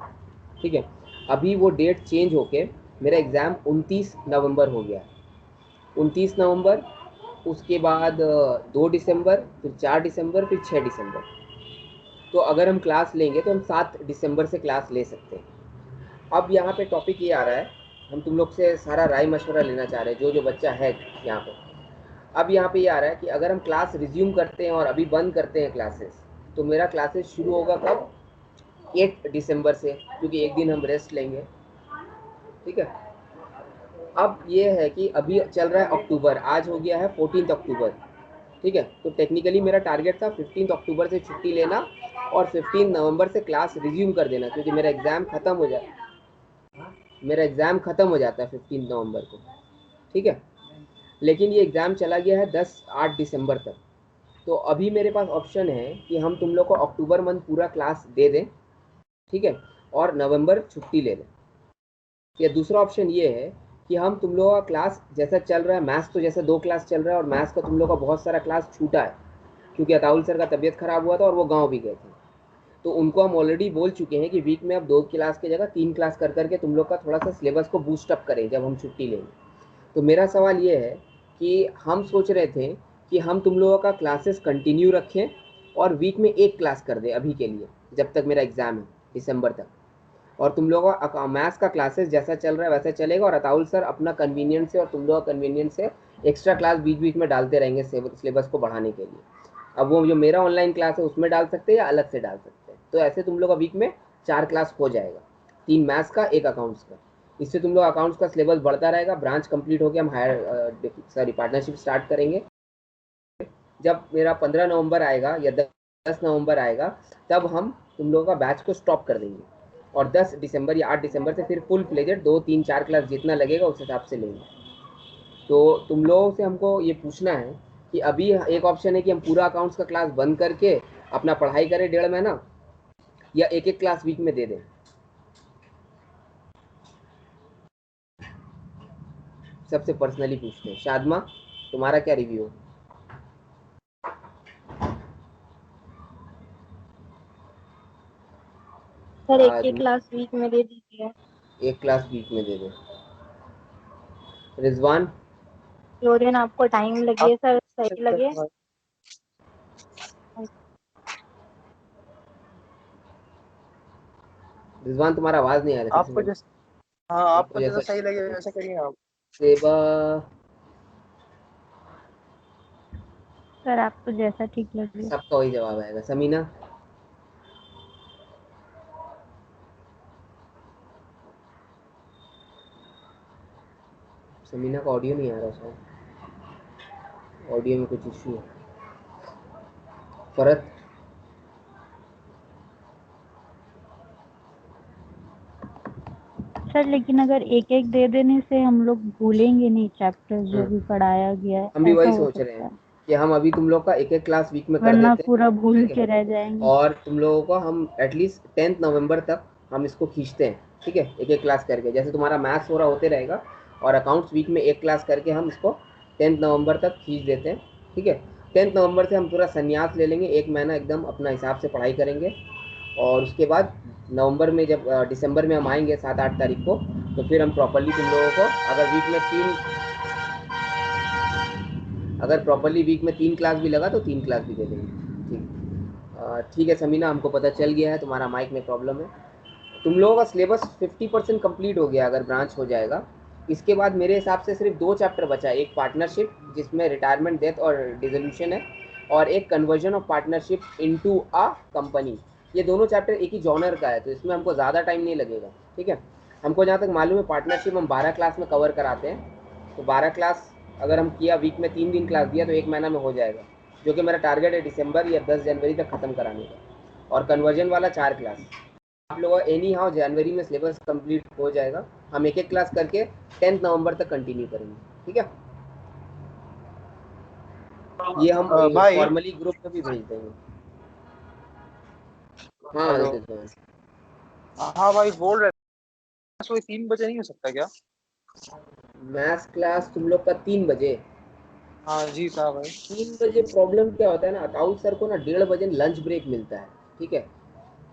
ठीक है। अभी वो डेट चेंज होके मेरा एग्ज़ाम 29 नवंबर हो गया है। 29 नवंबर, उसके बाद 2 दिसंबर, फिर 4 दिसंबर, फिर 6 दिसंबर। तो अगर हम क्लास लेंगे तो हम 7 दिसंबर से क्लास ले सकते हैं। अब यहाँ पे टॉपिक ये आ रहा है, हम तुम लोग से सारा राय मशवरा लेना चाह रहे हैं, जो जो बच्चा है यहाँ पे। अब यहाँ पे ये आ रहा है कि अगर हम क्लास रिज्यूम करते हैं और अभी बंद करते हैं क्लासेस, तो मेरा क्लासेस शुरू होगा कब? 8 दिसंबर से, क्योंकि एक दिन हम रेस्ट लेंगे, ठीक है। अब ये है कि अभी चल रहा है अक्टूबर, आज हो गया है 14 अक्टूबर, ठीक है। तो टेक्निकली मेरा टारगेट था 15 अक्टूबर से छुट्टी लेना और 15 नवंबर से क्लास रिज्यूम कर देना, क्योंकि मेरा एग्ज़ाम ख़त्म हो जाता है 15 नवंबर को, ठीक है। लेकिन ये एग्ज़ाम चला गया है 8 दिसंबर तक। तो अभी मेरे पास ऑप्शन है कि हम तुम लोग को अक्टूबर मंथ पूरा क्लास दे दें, ठीक है, और नवंबर छुट्टी ले लें। या दूसरा ऑप्शन ये है कि हम तुम लोगों का क्लास जैसा चल रहा है, मैथ्स तो जैसे 2 क्लास चल रहा है, और मैथ्स का तुम लोग का बहुत सारा क्लास छूटा है, क्योंकि अताउल सर का तबीयत खराब हुआ था और वो गाँव भी गए थे। तो उनको हम ऑलरेडी बोल चुके हैं कि वीक में अब 2 क्लास की जगह 3 क्लास कर करके तुम लोग का थोड़ा सा सिलेबस को बूस्ट अप करें जब हम छुट्टी लेंगे। तो मेरा सवाल ये है कि हम सोच रहे थे कि हम तुम लोगों का क्लासेस कंटिन्यू रखें और वीक में एक क्लास कर दें अभी के लिए, जब तक मेरा एग्ज़ाम है दिसंबर तक। और तुम लोगों का मैथ्स का क्लासेस जैसा चल रहा है वैसा चलेगा, और अताउल सर अपना कन्वीनियंस से और तुम लोगों का कन्वीनियंस से एक्स्ट्रा क्लास बीच बीच में डालते रहेंगे सिलेबस को बढ़ाने के लिए। अब वो जो मेरा ऑनलाइन क्लास है उसमें डाल सकते हैं या अलग से डाल सकते हैं। तो ऐसे तुम लोग का वीक में 4 क्लास हो जाएगा, 3 मैथ्स का, 1 अकाउंट्स का। इससे तुम लोग अकाउंट्स का सिलेबस बढ़ता रहेगा। ब्रांच कंप्लीट हो गया, हम हायर पार्टनरशिप स्टार्ट करेंगे। जब मेरा 15 नवंबर आएगा या 10 नवंबर आएगा, तब हम तुम लोगों का बैच को स्टॉप कर देंगे, और 10 दिसंबर या 8 दिसंबर से फिर फुल फ्लेजेड 2, 3, 4 क्लास जितना लगेगा उस हिसाब से लेंगे। तो तुम लोगों से हमको ये पूछना है कि अभी एक ऑप्शन है कि हम पूरा अकाउंट्स का क्लास बंद करके अपना पढ़ाई करें 1.5 महीना, या एक एक क्लास वीक में दे दें। सबसे पर्सनली पूछते हैं। शादमा, तुम्हारा क्या रिव्यू है? सर एक एक क्लास वीक में दे दीजिए। एक क्लास वीक में दे दें। रिजवान, जो दिन आपको टाइम लगे सर, सही लगे। रिजवान तुम्हारा आवाज नहीं आ रहा। आपको जैसा, हाँ आपको जैसा सही लगे वैसा करिए आप। सेबा, सर आपको जैसा ठीक लगे। सबका वही जवाब आएगा। समीना, समीना का ऑडियो नहीं आ रहा शायद, ऑडियो में कुछ इश्यू है। फरत, सर लेकिन अगर एक एक दे देने से हम लोग भूलेंगे नहीं चैप्टर जो भी पढ़ाया गया है, हम भी ऐसा वही हो सोच रहे सकता हैं है, कि हम अभी तुम लोग का एक एक क्लास वीक में कर वरना देते हैं, पूरा भूल ठीक के है? रह जाएंगे। और तुम लोगों को हम एटलीस्ट 10 नवंबर तक हम इसको खींचते हैं, ठीक है? एक एक क्लास करके, जैसे तुम्हारा मैथ्स हो रहा होते रहेगा, और अकाउंट्स वीक में एक क्लास करके हम इसको 10 नवंबर तक खींच देते हैं, ठीक है? 10 नवंबर से हम पूरा संन्यास ले लेंगे, 1 महीना एकदम अपना हिसाब से पढ़ाई करेंगे, और उसके बाद नवंबर में जब दिसंबर में हम आएंगे 7-8 तारीख को, तो फिर हम प्रॉपरली तुम लोगों को अगर प्रॉपरली वीक में 3 क्लास भी लगा तो 3 क्लास भी दे देंगे, ठीक। ठीक है समीना, हमको पता चल गया है तुम्हारा माइक में प्रॉब्लम है। तुम लोगों का सिलेबस 50% कंप्लीट हो गया अगर ब्रांच हो जाएगा। इसके बाद मेरे हिसाब से सिर्फ 2 चैप्टर बचा है, एक पार्टनरशिप जिसमें रिटायरमेंट, डेथ और डिसोल्यूशन है, और एक conversion of partnership into a company. ये दोनों चैप्टर एक ही जॉनर का है, तो इसमें हमको ज़्यादा टाइम नहीं लगेगा, ठीक है? हमको जहाँ तक मालूम है पार्टनरशिप हम 12 क्लास में कवर कराते हैं, तो 12 क्लास अगर हम किया, वीक में 3 दिन क्लास दिया, तो 1 महीना में हो जाएगा, जो कि मेरा टारगेट है दिसंबर या 10 जनवरी तक ख़त्म कराने का। और कन्वर्जन वाला 4 क्लास आप लोगों का एनी हाउ जनवरी में सिलेबस कंप्लीट हो जाएगा। हम एक एक क्लास करके 10 नवंबर तक कंटिन्यू करेंगे, ठीक है? ये हम भाई, फॉर्मली ग्रुप में भी भेज देंगे। हाँ हेलो, देते हैं। हाँ भाई बोल रहे थे, कोई 3 बजे नहीं हो सकता क्या? मैथ्स क्लास तुम लोग का 3 बजे? हाँ जी साहब भाई। 3 बजे प्रॉब्लम क्या होता है ना, अताउल सर को ना 1:30 बजे लंच ब्रेक मिलता है, ठीक है?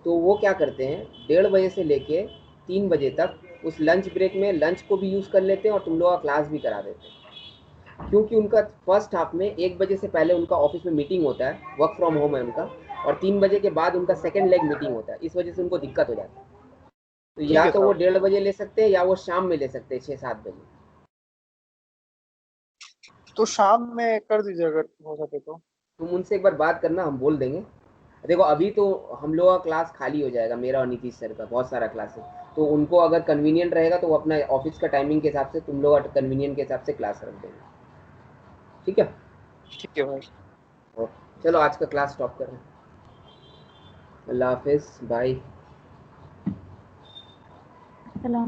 तो वो क्या करते हैं, 1:30 बजे से लेके 3 बजे तक उस लंच ब्रेक में लंच को भी यूज़ कर लेते हैं और तुम लोग का क्लास भी करा देते हैं, क्योंकि उनका फर्स्ट हाफ में 1 बजे से पहले उनका ऑफिस में मीटिंग होता है, वर्क फ्रॉम होम है उनका, और 3 बजे के बाद उनका सेकेंड लेग मीटिंग होता है, इस वजह से उनको दिक्कत हो जाती है। तो ठीक या है तो वो साहब, 1:30 बजे ले सकते हैं या वो शाम में ले सकते हैं 6-7 बजे। तो शाम में कर दीजिए अगर हो सके तो। तुम उनसे एक बार बात करना, हम बोल देंगे। देखो अभी तो हम लोग का क्लास खाली हो जाएगा, मेरा और नीतीश सर का बहुत सारा क्लास है, तो उनको अगर कन्वीनियंट रहेगा तो वो अपना ऑफिस का टाइमिंग के हिसाब से तुम लोग का कन्वीनियंट के हिसाब से क्लास रख देंगे, ठीक है? ठीक है भाई। ओके, चलो आज का क्लास स्टॉप कर रहे हैं। अल्लाह हाफिज़, बाय। सलाम।